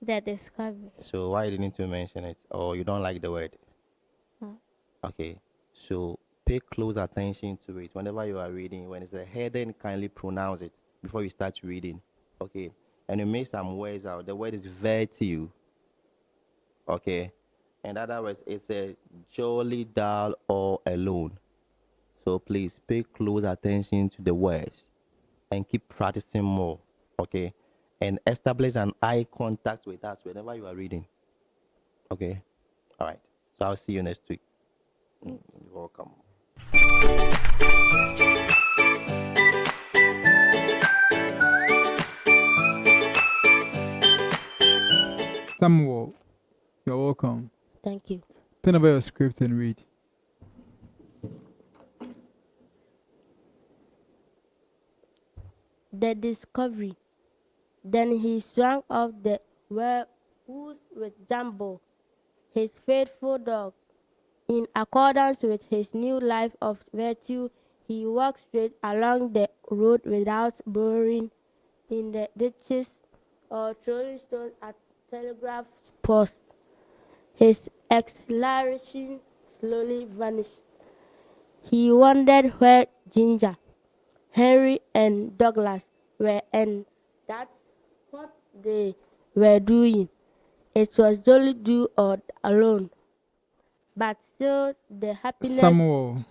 The discovery. So why didn't you mention it? Or you don't like the word? Huh. Okay. So pay close attention to it. Whenever you are reading, when it's a heading, kindly pronounce it before you start reading. Okay. And you make some words out. The word is virtue. Okay. In other words, it's a jolly dull all alone. So please pay close attention to the words and keep practicing more. Okay. And establish an eye contact with us whenever you are reading. Okay. All right. So I'll see you next week. You're welcome. Samuel, you're welcome. Thank you. Turn over your script and read. the discovery. Then he swung off the woods with Jumbo, his faithful dog. In accordance with his new life of virtue, he walked straight along the road without burrowing in the ditches or throwing stones at telegraph posts. His exhilaration slowly vanished. He wondered where Ginger, Henry, and Douglas were, and that's what they were doing. It was jolly do or alone, but still the happiness. Samuel.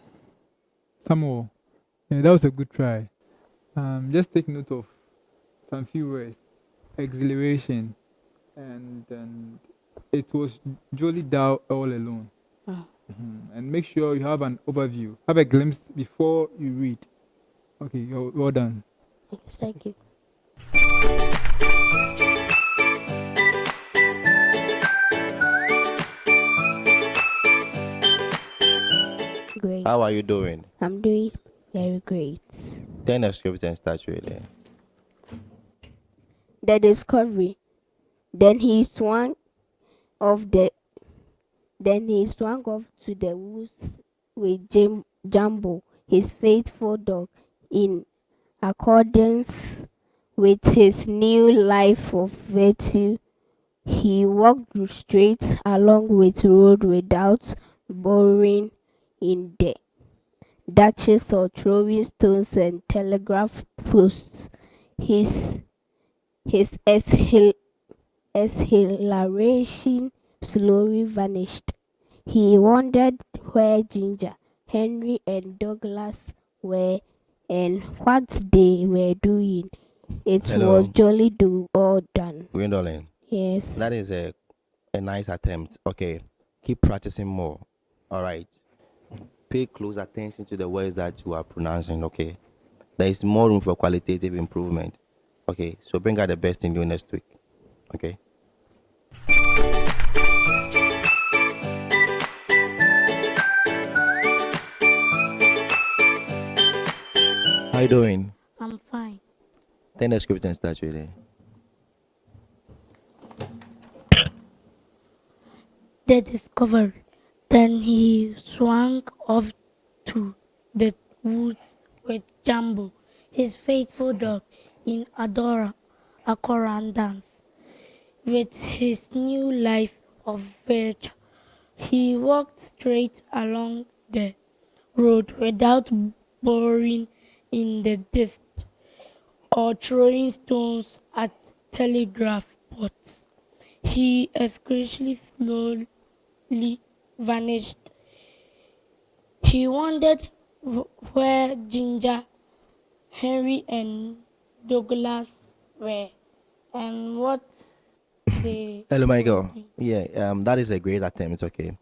Yeah, that was a good try. Just take note of some few words. Exhilaration, and it was jolly dull all alone. And make sure you have an overview. Have a glimpse before you read. Okay, you're well done. Thank you. Great. How are you doing? I'm doing very great. Turn the script and start reading. The discovery. Then he swung off to the woods with Jumbo, his faithful dog, in accordance with his new life of virtue. He walked straight along with road without burrowing in the ditches or throwing stones and telegraph posts. His exhilaration slowly vanished. He wondered where Ginger, Henry, and Douglas were and what they were doing. It Hello. was jolly do all done. Gwendolyn. Yes. That is a nice attempt. Okay. Keep practicing more. All right. Pay close attention to the words that you are pronouncing. Okay. There is more room for qualitative improvement. Okay. So bring out the best in you next week. Okay. How you doing? I'm fine. Turn the script and start reading. The discovery. Then he swung off to the woods with Jumbo, his faithful dog, in accordance with his new life of virtue. He walked straight along the road without burrowing in the ditch or throwing stones at telegraph posts. He especially slowly vanished. He wondered where Ginger, Henry, and Douglas were and what they. Hello, Michael. Yeah, that is a great attempt. Okay,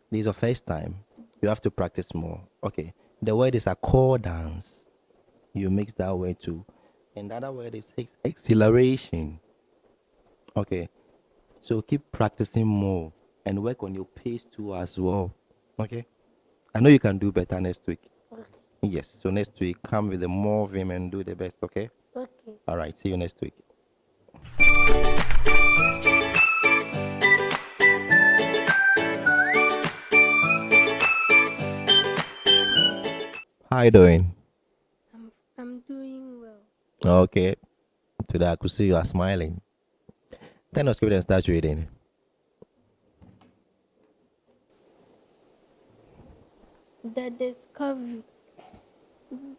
this is your first time. You have to practice more. Okay, the word is accordance. You mix that word too, and the other word is exhilaration. Okay, so keep practicing more and work on your pace too as well. Okay, I know you can do better next week. Okay. Yes, so next week come with the more vim and do the best. Okay. Okay. All right. See you next week. How you doing? I'm doing well. Okay. Today I could see you are smiling. Turn the script and start reading. The discovery.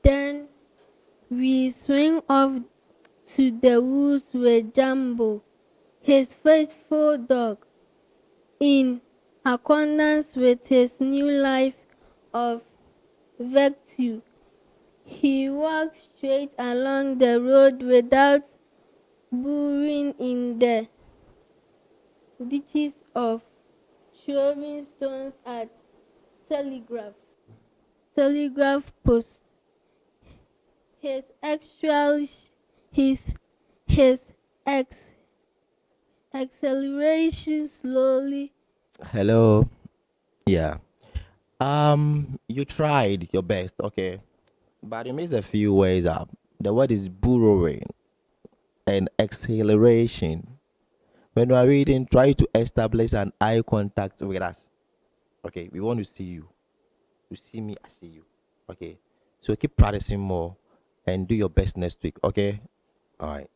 Then we swing off to the woods with Jumbo, his faithful dog, in accordance with his new life of virtue. He walked straight along the road without burrowing in the ditches of throwing stones at telegraph posts. His acceleration slowly. Hello. Yeah. You tried your best, okay, but you missed a few words up. The word is burrowing and acceleration. When you are reading, try to establish an eye contact with us. Okay, we want to see you. You see me, I see you. Okay, so keep practicing more and do your best next week. Okay, all right.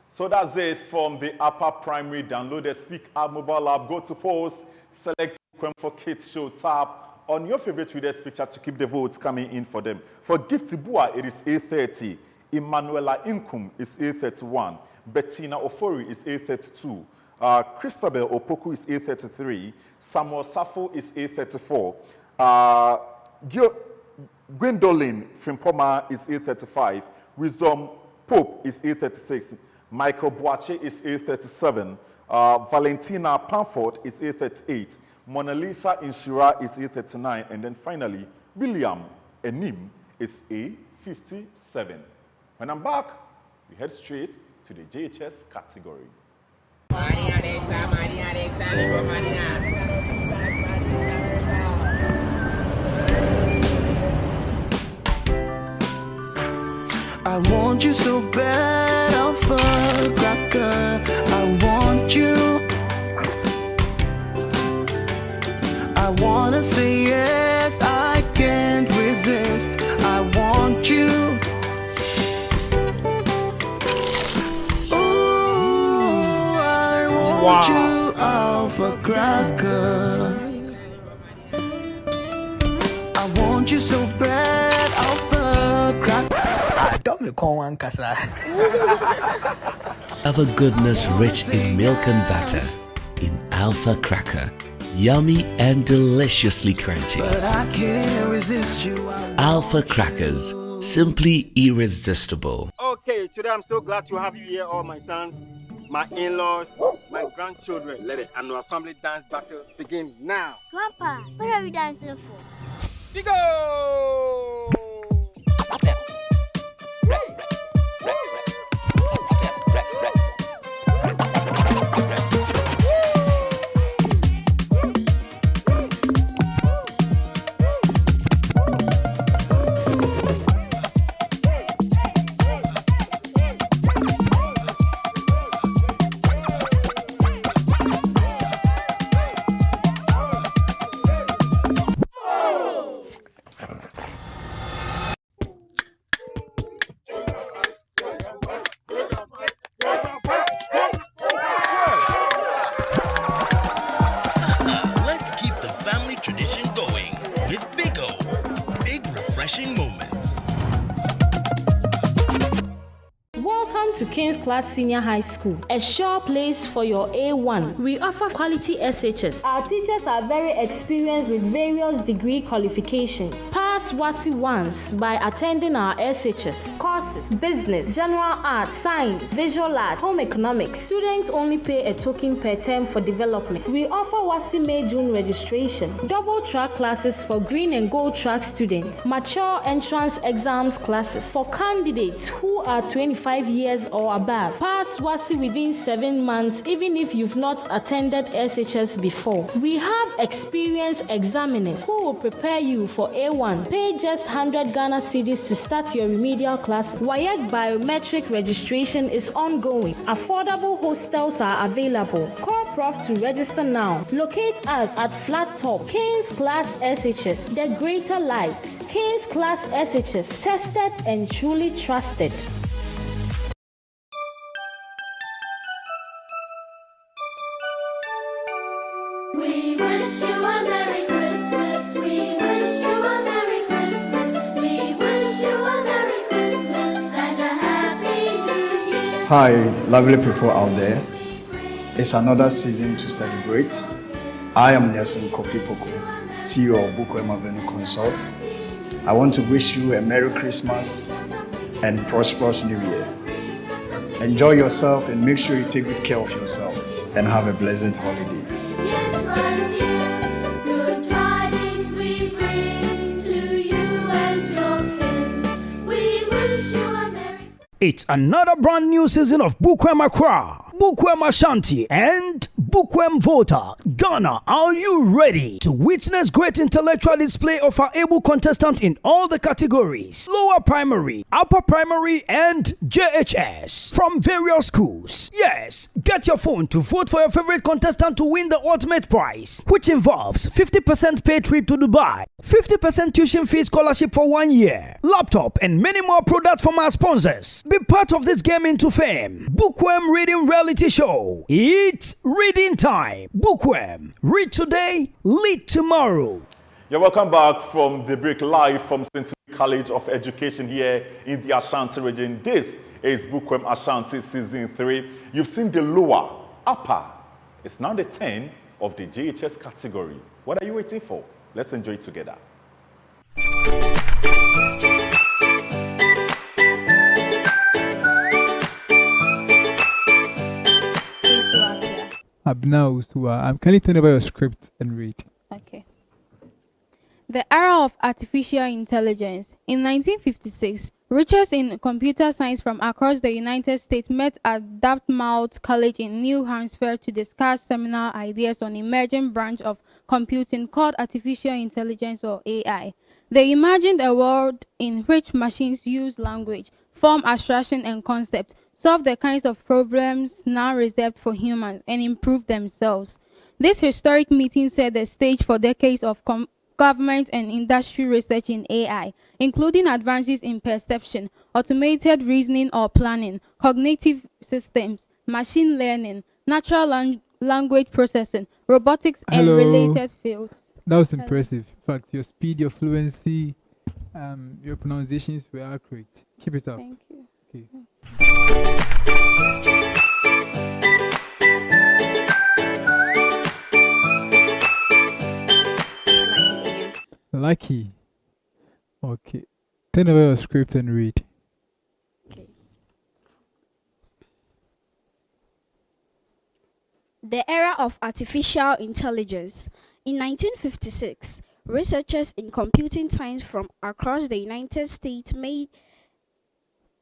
So that's it from the upper primary. Download the Speak Up mobile app. Go to post, select Bookworm for Kids show, tap on your favorite reader's picture to keep the votes coming in for them. For Gifty Bua, it is 8:30. Emanuela Inkum is 8:31. Bettina Ofori is 8:32. Christabel Opoku is 8:33. Samuel Safo is 8:34. Gwendolyn Frimpoma is 8:35. Wisdom Pope is 8:36. Michael Boache is 8:37. Valentina Pamford is 8:38. Mona Lisa Inshira is 8:39. And then finally, William Enim is 8:57. When I'm back, we head straight to the JHS category. I want you so bad, Alpha Cracker. I want you. I wanna say yes, I can't resist. I want you. Ooh, I want you, Alpha Cracker. I want you so bad, Alpha Cracker. Alpha goodness rich in milk and butter. In Alpha Cracker. Yummy and deliciously crunchy. But I can't resist you. Alpha Crackers. Simply irresistible. Okay, today I'm so glad to have you here, all my sons, my in-laws, my grandchildren. Let it annual family dance battle begin now. Grandpa, what are we dancing for? Go! Class Senior High School, a sure place for your A1. We offer quality SHS. Our teachers are very experienced with various degree qualifications. Pass WASI once by attending our SHS courses: business, general arts, science, visual arts, home economics. Students only pay a token per term for development. We offer WASI May-June registration, double track classes for green and gold track students, mature entrance exams classes for candidates who are 25 years or above. Pass WASI within 7 months even if you've not attended SHS before. We have experienced examiners who will prepare you for A1. Pay just 100 Ghana cedis to start your remedial class. WAEC biometric registration is ongoing. Affordable hostels are available. Call Prof to register now. Locate us at Flat Top, King's Class SHS, the greater light. King's Class SHS, tested and truly trusted. We wish you a Merry Christmas. We wish you a Merry Christmas. We wish you a Merry Christmas and a Happy New Year. Hi, lovely people out there. It's another season to celebrate. I am GetinfoMedia, CEO of Bookworm Avenue Consult. I want to wish you a Merry Christmas and prosperous New Year. Enjoy yourself and make sure you take good care of yourself and have a blessed holiday. Yes, right here. Good tidings we bring to you and your kin. We wish you a Merry It's another brand new season of Bookworm Accra, Bookworm Ashanti, and Bookworm Volta. Ghana, are you ready to witness great intellectual display of our able contestants in all the categories? Lower lower primary, upper primary, and JHS from various schools. Yes, get your phone to vote for your favorite contestant to win the ultimate prize, which involves 50% paid trip to Dubai, 50% tuition fee scholarship for 1 year, laptop, and many more products from our sponsors. Be part of this game into fame. Bookworm Reading Reality Show. It's reading time. Bookworm. Read today, lead tomorrow. You're welcome back from the break, live from St. College of Education here in the Ashanti region. This is Bookworm Ashanti Season 3. You've seen the lower, upper. It's now the 10 of the JHS category. What are you waiting for? Let's enjoy it together. Abna Usua, I'm kindly turn over your script and read. Okay. The era of artificial intelligence. In 1956, researchers in computer science from across the United States met at Dartmouth College in New Hampshire to discuss seminal ideas on emerging branch of computing called artificial intelligence or AI. They imagined a world in which machines use language, form abstraction and concept, solve the kinds of problems now reserved for humans, and improve themselves. This historic meeting set the stage for decades of government and industry research in AI, including advances in perception, automated reasoning or planning, cognitive systems, machine learning, natural language processing, robotics, and related fields. That was impressive. In fact, your speed, your fluency, your pronunciations were accurate. Keep it up. Thank you. Okay. Lucky. Okay. Turn over your script and read. The era of artificial intelligence. In 1956, researchers in computing science from across the United States made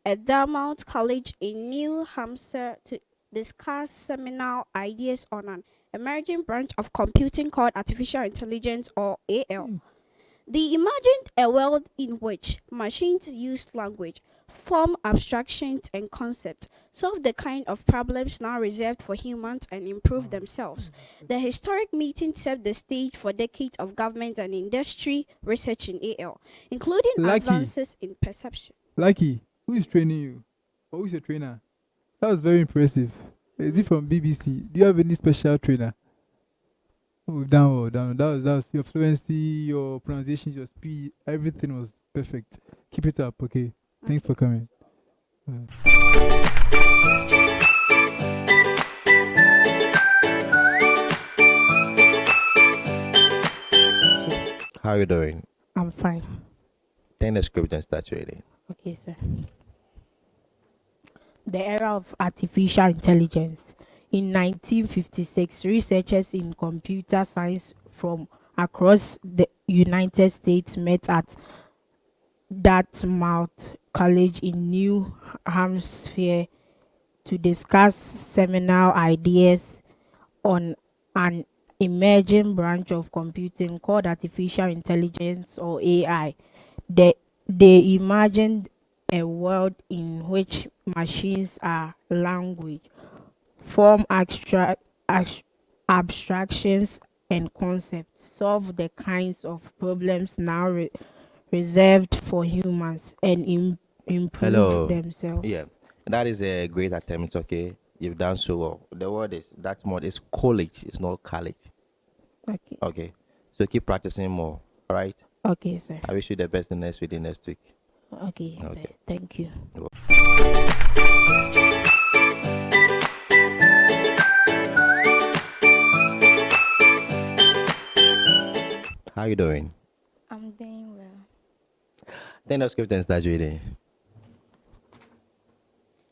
at Dartmouth College in New Hampshire to discuss seminal ideas on an emerging branch of computing called artificial intelligence or AL. They imagined a world in which machines use language, form abstractions and concepts, solve the kind of problems now reserved for humans, and improve themselves. The historic meeting set the stage for decades of government and industry research in AL, including advances in perception. Lucky, who is training you? Or who's your trainer? That was very impressive. Is it from BBC? Do you have any special trainer? Oh, down. That was your fluency, your pronunciation, your speed, everything was perfect. Keep it up, okay? Thanks for coming. How are you doing? I'm fine. Turn the script and start reading. Okay, sir. The era of artificial intelligence. In 1956, researchers in computer science from across the United States met at Dartmouth College in New Hampshire to discuss seminal ideas on an emerging branch of computing called artificial intelligence or AI. They imagined a world in which machines are language, form abstractions and concepts, solve the kinds of problems now reserved for humans, and improve themselves. Yeah, that is a great attempt. Okay, you've done so well. The word is is college. It's not college. Okay. Okay, so keep practicing more. All right. Okay, sir. I wish you the best in next week. Okay, sir. Thank you. How you doing? I'm doing well. Then the script and start reading.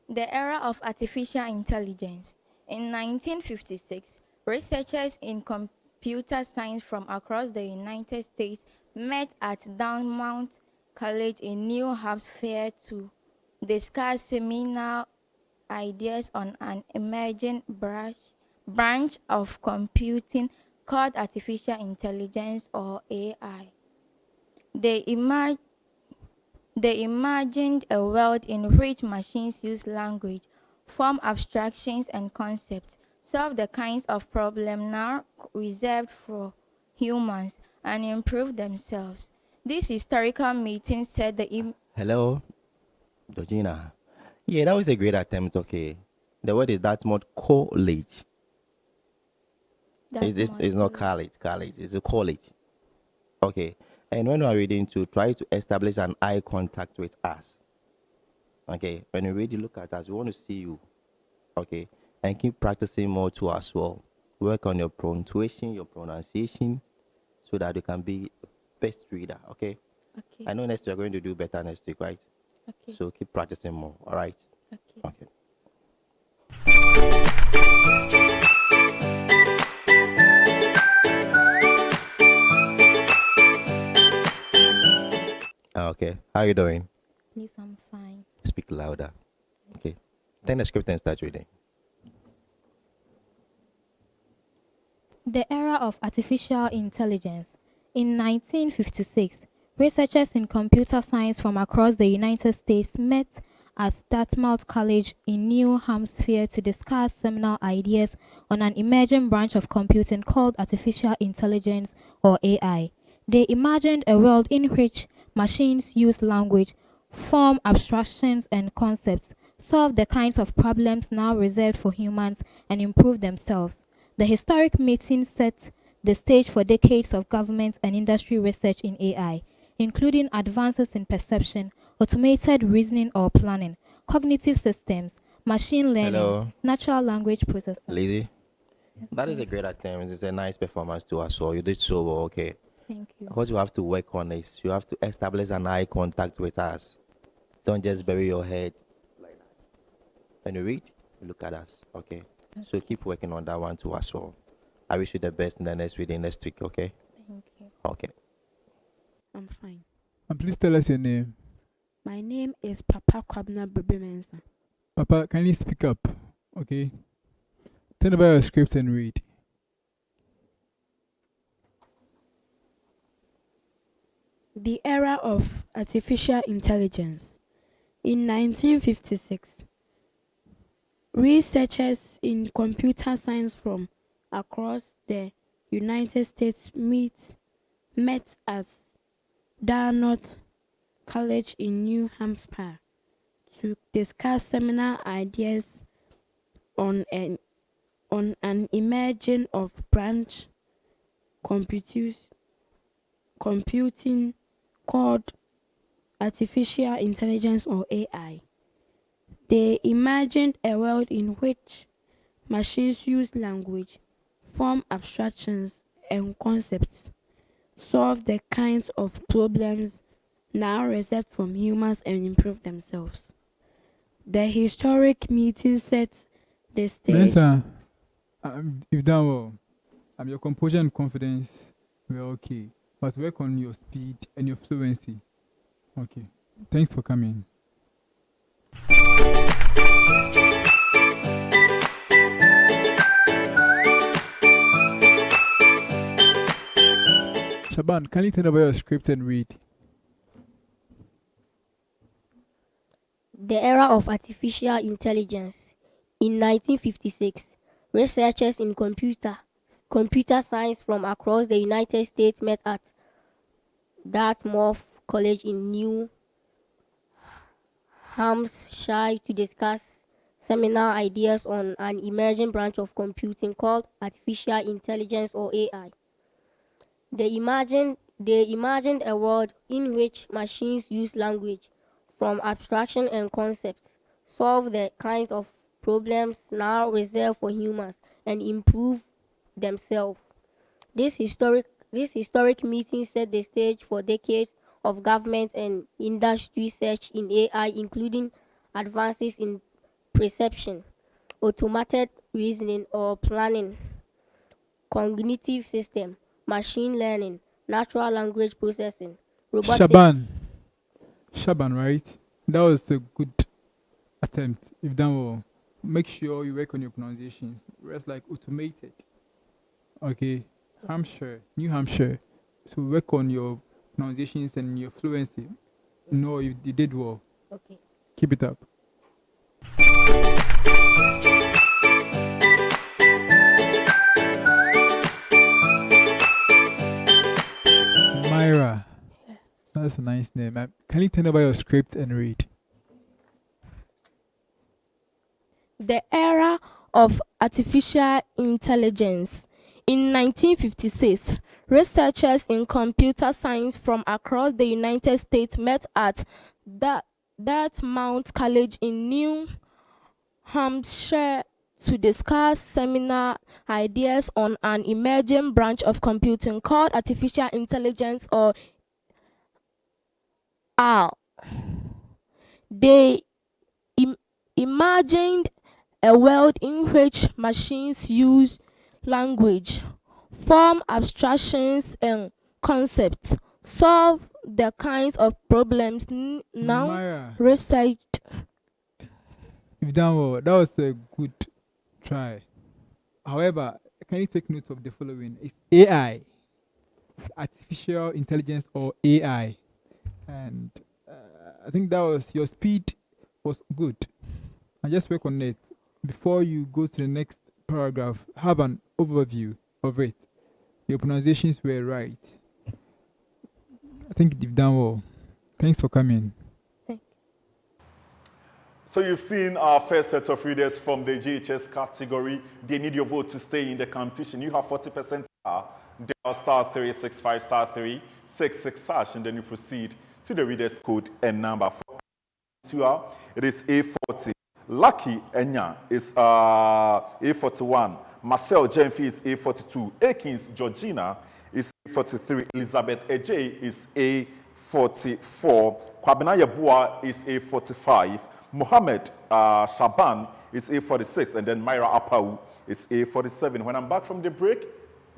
The era of artificial intelligence. In 1956, researchers in computer science from across the United States met at Dartmouth College in New Hampshire to discuss seminal ideas on an emerging branch of computing called artificial intelligence or AI. They They imagined a world in which machines use language, form abstractions and concepts, solve the kinds of problems now reserved for humans, and improve themselves. This historical meeting said Hello, Georgina. Yeah, that was a great attempt. Okay, the word is Dartmouth College. It's not college. College. It's a college. Okay. And when we are reading, to try to establish an eye contact with us. Okay. When you really look at us, we want to see you. Okay. And keep practicing more too as well. Work on your punctuation, your pronunciation, so that you can be the best reader. Okay. Okay. I know next week you're going to do better next week, right? Okay. So keep practicing more. All right. Okay. Okay. Okay. How you doing? Please, I'm fine. Speak louder. Okay. Turn the script and start reading. The era of artificial intelligence. In 1956, researchers in computer science from across the United States met at Dartmouth College in New Hampshire to discuss seminal ideas on an emerging branch of computing called artificial intelligence, or AI. They imagined a world in which machines use language, form abstractions and concepts, solve the kinds of problems now reserved for humans, and improve themselves. The historic meeting set the stage for decades of government and industry research in AI, including advances in perception, automated reasoning or planning, cognitive systems, machine learning, Hello. natural language processing. Lizzie? That is a great attempt. It's a nice performance too as well. You did so well, okay. Thank you. What you have to work on is you have to establish an eye contact with us. Don't just bury your head like that. When you read, you look at us, okay? So keep working on that one too as well. I wish you the best in the next reading next week, okay? Thank you. Okay. I'm fine. And please tell us your name. My name is Papa Kwabna Bebemensa. Papa, can you speak up? Okay. Turn over your script and read. The era of artificial intelligence. In 1956, researchers in computer science from across the United States met at Dartmouth College in New Hampshire to discuss seminal ideas on an emerging of branch computing called artificial intelligence, or AI. They imagined a world in which machines use language, form abstractions and concepts, solve the kinds of problems now reserved from humans, and improve themselves. The historic meeting set the stage. Mensa, you've done well. Your composure and confidence were okay. But work on your speed and your fluency. Okay. Thanks for coming. Shaban, can you turn over your script and read? The era of artificial intelligence. In 1956, researchers in computer science from across the United States met at Dartmouth College in New Hampshire to discuss seminal ideas on an emerging branch of computing called artificial intelligence, or AI. They imagined a world in which machines use language, from abstraction and concepts, solve the kinds of problems now reserved for humans, and improve themselves. This historic meeting set the stage for decades of government and industry research in AI, including advances in perception, automated reasoning or planning, cognitive system, machine learning, natural language processing, robotics. Shaban, right? That was a good attempt. You've done well. Make sure you work on your pronunciations. Rest like automated. Okay. Hampshire, New Hampshire. So work on your pronunciations and your fluency. No, you did well. Okay. Keep it up. Myra. That's a nice name. Can you tell me about your script and read? The era of artificial intelligence. In 1956, researchers in computer science from across the United States met at Dartmouth College in New Hampshire to discuss seminal ideas on an emerging branch of computing called artificial intelligence, or AI. They imagined a world in which machines use language, form abstractions and concepts, solve the kinds of problems now Myra, researched. you've done well. That was a good try. However, can you take note of the following? It's AI, artificial intelligence, or AI. And I think that was your speed was good. And just work on it. Before you go to the next paragraph, have an overview of it. Your pronunciations were right. I think you've done well. Thanks for coming. So you've seen our first set of readers from the GHS category. They need your vote to stay in the competition. You have 40% dial star 365 star 366 hash, and then you proceed to the readers code and number. For it is A40. Lucky Enya is A41. Marcel Jenfi is A42. Akins Georgina is A43. Elizabeth Ej is A44. Kwabena Yabua is A45. Mohammed Shaban is A46. And then Myra Apau is A47. When I'm back from the break,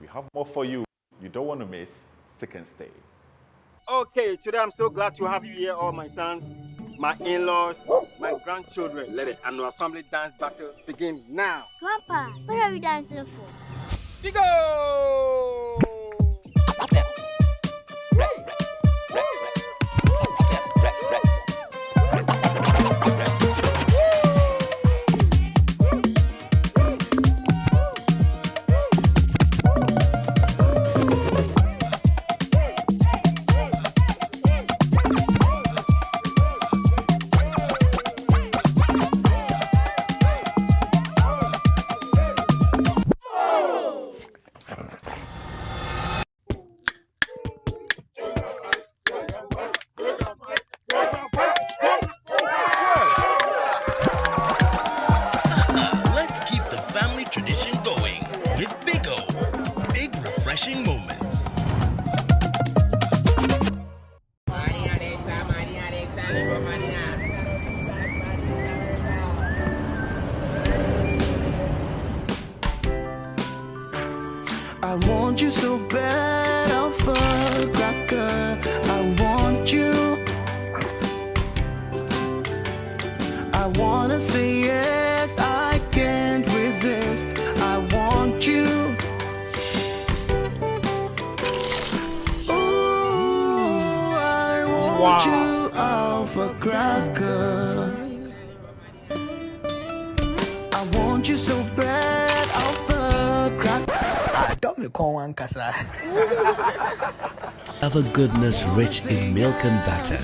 we have more for you. You don't want to miss. Stick and stay. Okay, today I'm so glad to have you here, all my sons, my in-laws, my grandchildren. Let it annual family dance battle begin now. Grandpa, what are we dancing for? Digo! Moments. I want you so bad, Alpha Cracker. I want you. I wanna say yes, I can't resist. I want you. Wow. You Alpha Cracker. I want you so bad, Alpha Cracker. I don't recall one casa. Have a goodness rich in milk and butter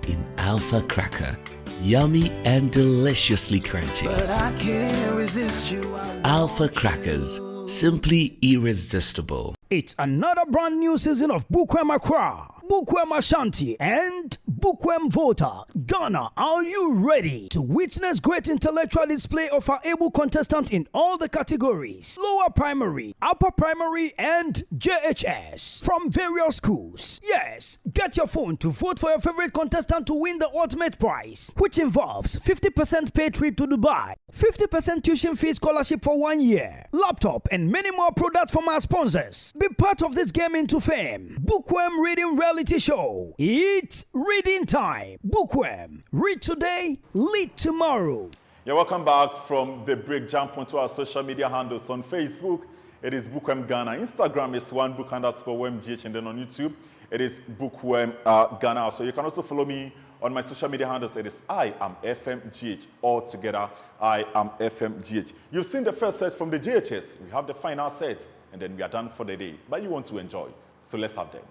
in Alpha Cracker. Yummy and deliciously crunchy. But I can't resist you. Alpha Crackers, simply irresistible. It's another brand new season of Bookworm Accra, Bookworm Ashanti, and Bookworm Volta. Ghana, are you ready to witness great intellectual display of our able contestants in all the categories? Lower primary, upper primary, and JHS from various schools. Yes, get your phone to vote for your favorite contestant to win the ultimate prize, which involves 50% paid trip to Dubai, 50% tuition fee scholarship for 1 year, laptop, and many more products from our sponsors. Be part of this game into fame. Bookworm Reading Reality Show. It's reading time. Bookworm. Read today, lead tomorrow. You're welcome back from the break. Jump onto our social media handles on Facebook. It is Bookworm Ghana. Instagram is #1book_wormgh, and then on YouTube it is Bookworm Ghana. So you can also follow me On my social media handles, it is I am FMGH. All together, I am FMGH. You've seen the first set from the GHS. We have the final set, and then we are done for the day. But you want to enjoy, so let's have them.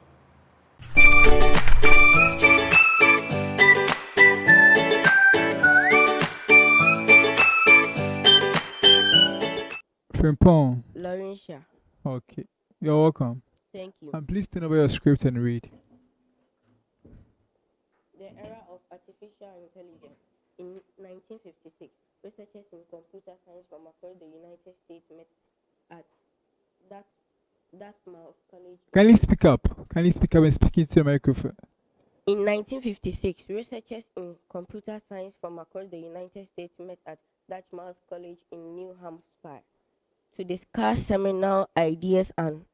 Frimpong. Laurentia. Okay. You're welcome. Thank you. And please turn over your script and read. The era of artificial intelligence. In 1956, researchers in computer science from across the United States met at Dartmouth College. Kindly speak up. Kindly speak up and speak into your microphone. In 1956, researchers in computer science from across the United States met at Dartmouth College in New Hampshire to discuss seminal ideas on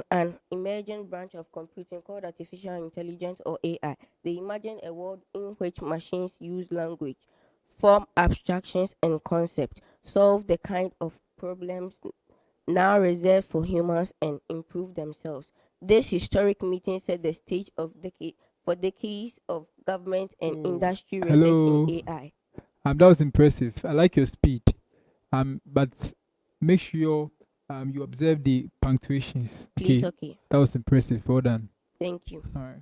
an emerging branch of computing called artificial intelligence or AI. They imagined a world in which machines use language, form abstractions and concepts, solve the kind of problems now reserved for humans and improve themselves. This historic meeting set the stage of for decades of government and industry research Hello. in AI. That was impressive. I like your speed. But make sure you observe the punctuations. Please, okay. That was impressive. Well done. Thank you. All right.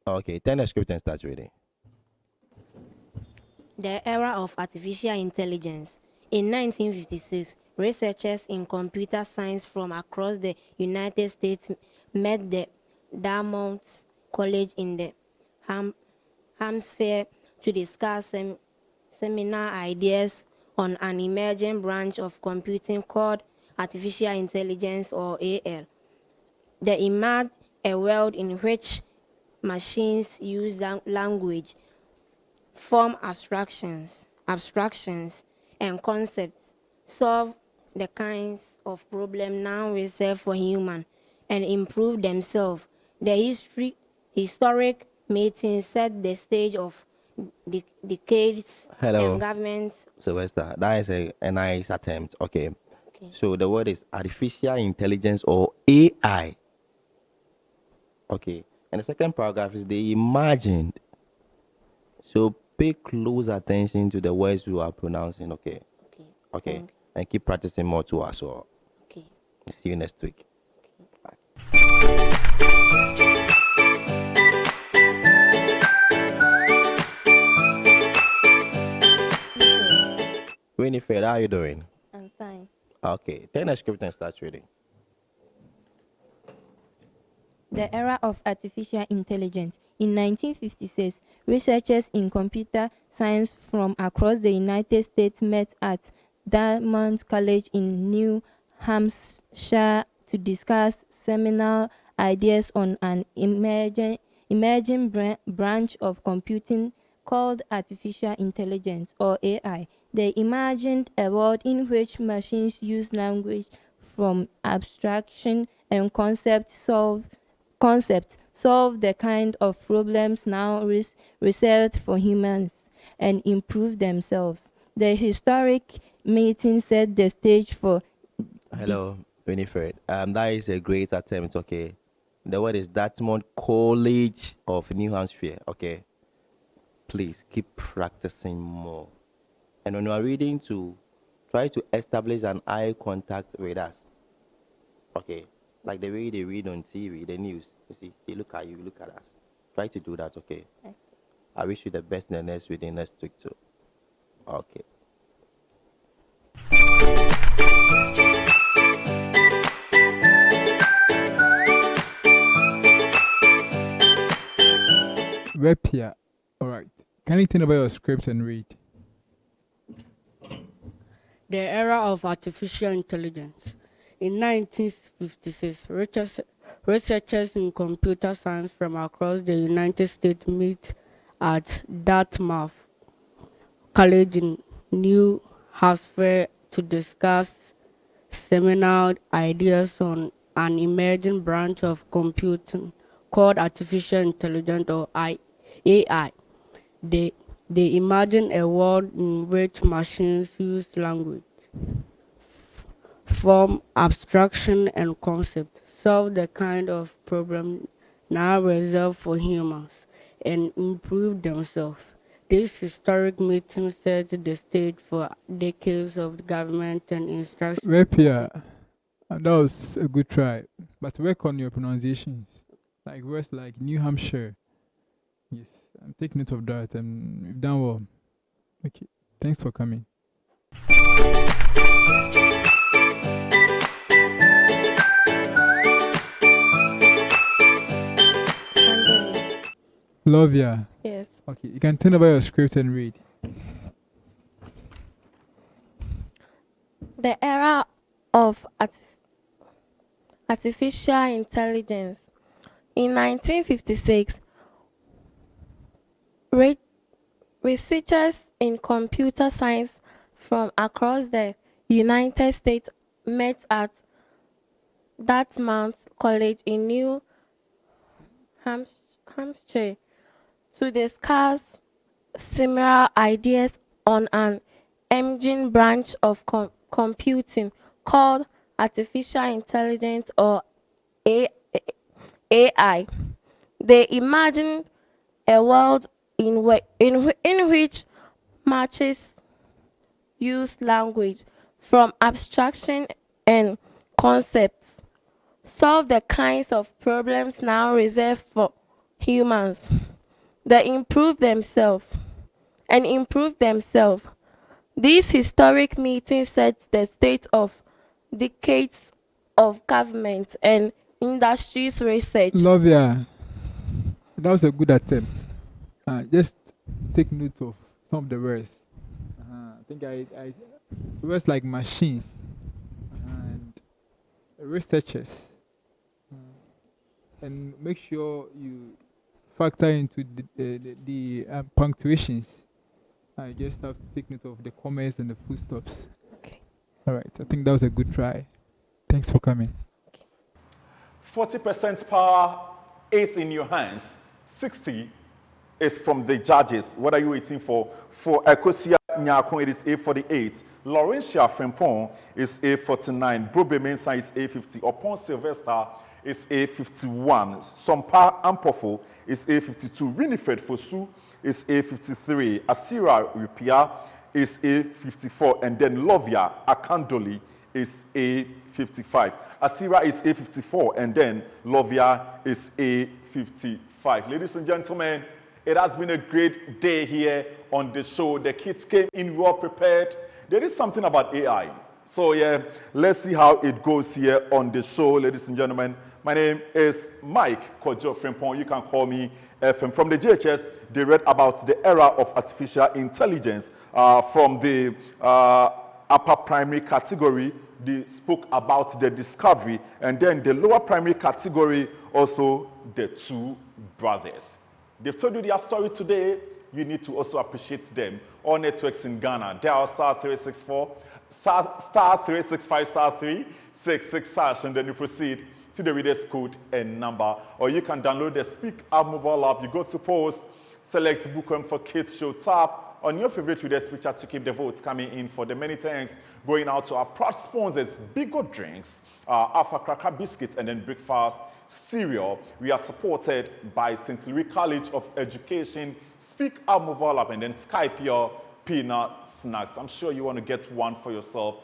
Okay, turn the script and start reading. The era of artificial intelligence. In 1956, researchers in computer science from across the United States met the Dartmouth College in the Hampshire to discuss seminal ideas on an emerging branch of computing called artificial intelligence or AL. They imagined a world in which machines use language, form abstractions, and concepts, solve the kinds of problems now reserved for humans, and improve themselves. The historic meeting set the stage of decades Hello. and governments. Sylvester, that is a nice attempt. Okay. So the word is artificial intelligence or AI. Okay. And the second paragraph is they imagined. So pay close attention to the words you are pronouncing. Okay. Okay. And keep practicing more too as well. Okay. See you next week. Winifred, how are you doing? I'm fine. Okay. Turn the script and start reading. The era of artificial intelligence. In 1956, researchers in computer science from across the United States met at Dartmouth College in New Hampshire to discuss seminal ideas on an emerging branch of computing called artificial intelligence or AI. They imagined a world in which machines use language from abstraction and concepts solve the kind of problems now reserved for humans and improve themselves. The historic meeting set the stage for. Hello, Winifred. That is a great attempt. Okay. The word is Dartmouth College of New Hampshire. Okay. Please keep practicing more. And when you are reading, to try to establish an eye contact with us. Okay. Like the way they read on TV, the news. You see, they look at you, look at us. Try to do that, okay? I wish you the best in the next week, next week too. Okay. Repia. All right. Can you turn over your script and read? The era of artificial intelligence. In 1956, researchers in computer science from across the United States met at Dartmouth College in New Hampshire to discuss seminal ideas on an emerging branch of computing called artificial intelligence or AI. They imagine a world in which machines use language, form abstraction and concept, solve the kind of problem now reserved for humans, and improve themselves. This historic meeting set the stage for decades of government and instruction. Rapia, that was a good try. But work on your pronunciations. Like words like New Hampshire. Yes, take note of that. And you've done well. Okay, thanks for coming. Love ya. Yes. Okay, you can turn over your script and read. The era of artificial intelligence. In 1956, researchers in computer science from across the United States met at Dartmouth College in New Hampshire to discuss similar ideas on an emerging branch of computing called artificial intelligence or AI. They imagined a world in which matches use language from abstraction and concepts, solve the kinds of problems now reserved for humans. They improve themselves. This historic meeting sets the state of decades of government and industry's research. Love ya. That was a good attempt. Just take note of some of the words. I think I words like machines and researchers. And make sure you factor into the punctuations. I just have to take note of the commas and the full stops. Okay. All right. I think that was a good try. Thanks for coming. 40% power is in your hands. 60 is from the judges. What are you waiting for? For Ekosia Nyakon, it is A48. Laurentia Frempong is A49. Brobe Mensa is A50. Upon Sylvester is A51. Sompa Ampofo is A52. Winifred Fosu is A53. Asira Rupia is A54. And then Lovia Akandoli is A55. Asira is A54. And then Lovia is A55. Ladies and gentlemen, it has been a great day here on the show. The kids came in well prepared. There is something about AI. So yeah, let's see how it goes here on the show, ladies and gentlemen. My name is Mike Kojo Frimpong. You can call me FM. From the GHS, they read about the era of artificial intelligence. From the upper primary category, they spoke about the discovery. And then the lower primary category, also the two brothers. They've told you their story today. You need to also appreciate them. All networks in Ghana, dial *364, *365, *366#, and then you proceed to the reader's code and number. Or you can download the Speak Up mobile app. You go to post, select Bookworm for Kids Show, tap on your favorite reader's picture to keep the votes coming in. For the many thanks going out to our proud sponsors, Bigo Drinks, Alpha Cracker Biscuits, and then Breakfast Cereal. We are supported by St. Louis College of Education, Speak Up mobile app, and then Skype your peanut snacks. I'm sure you want to get one for yourself.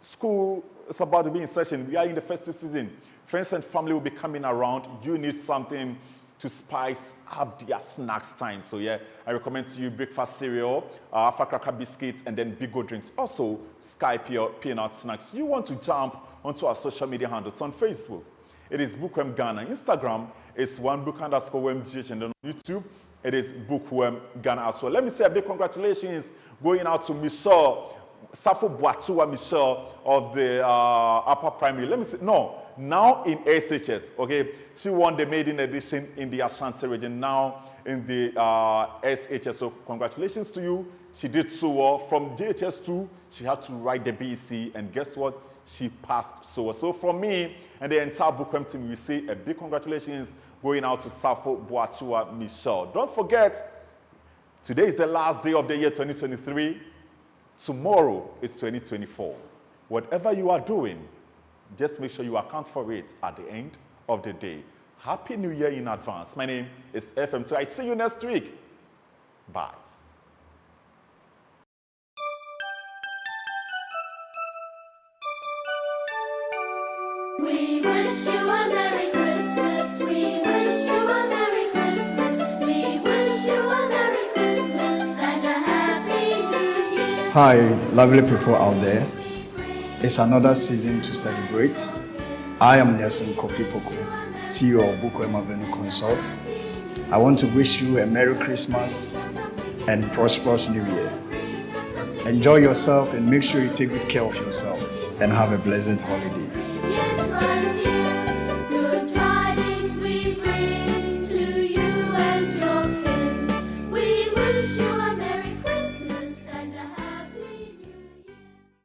School is about to be in session. We are in the festive season. Friends and family will be coming around. You need something to spice up their snacks time. So yeah, I recommend to you breakfast cereal, Alpha Cracker Biscuits, and then Bigo Drinks. Also, Skype your peanut snacks. You want to jump onto our social media handles on Facebook. It is Bookworm Ghana. Instagram is @1book_wormgh, and on YouTube, it is Bookworm Ghana as well. Let me say a big congratulations going out to Michelle, Safo Boatua Michelle of the upper primary. Let me say, no, now in SHS, okay? She won the maiden edition in the Ashanti region, now in the SHS. So congratulations to you. She did so well. From JHS2, she had to write the BEC, and guess what? She passed so well. So from me and the entire Bookworm team, we say a big congratulations going out to Safo Boachua Michelle. Don't forget, today is the last day of the year 2023. Tomorrow is 2024. Whatever you are doing, Just make sure you account for it at the end of the day. Happy New Year in advance. My name is FM3. I see you next week. Bye. We wish you a Merry Christmas. We wish you a Merry Christmas. We wish you a Merry Christmas and a Happy New Year. Hi, lovely people out there. It's another season to celebrate. I am GetinfoMedia, CEO of Bookworm Avenue Consult. I want to wish you a Merry Christmas and prosperous New Year. Enjoy yourself and make sure you take good care of yourself and have a blessed holiday.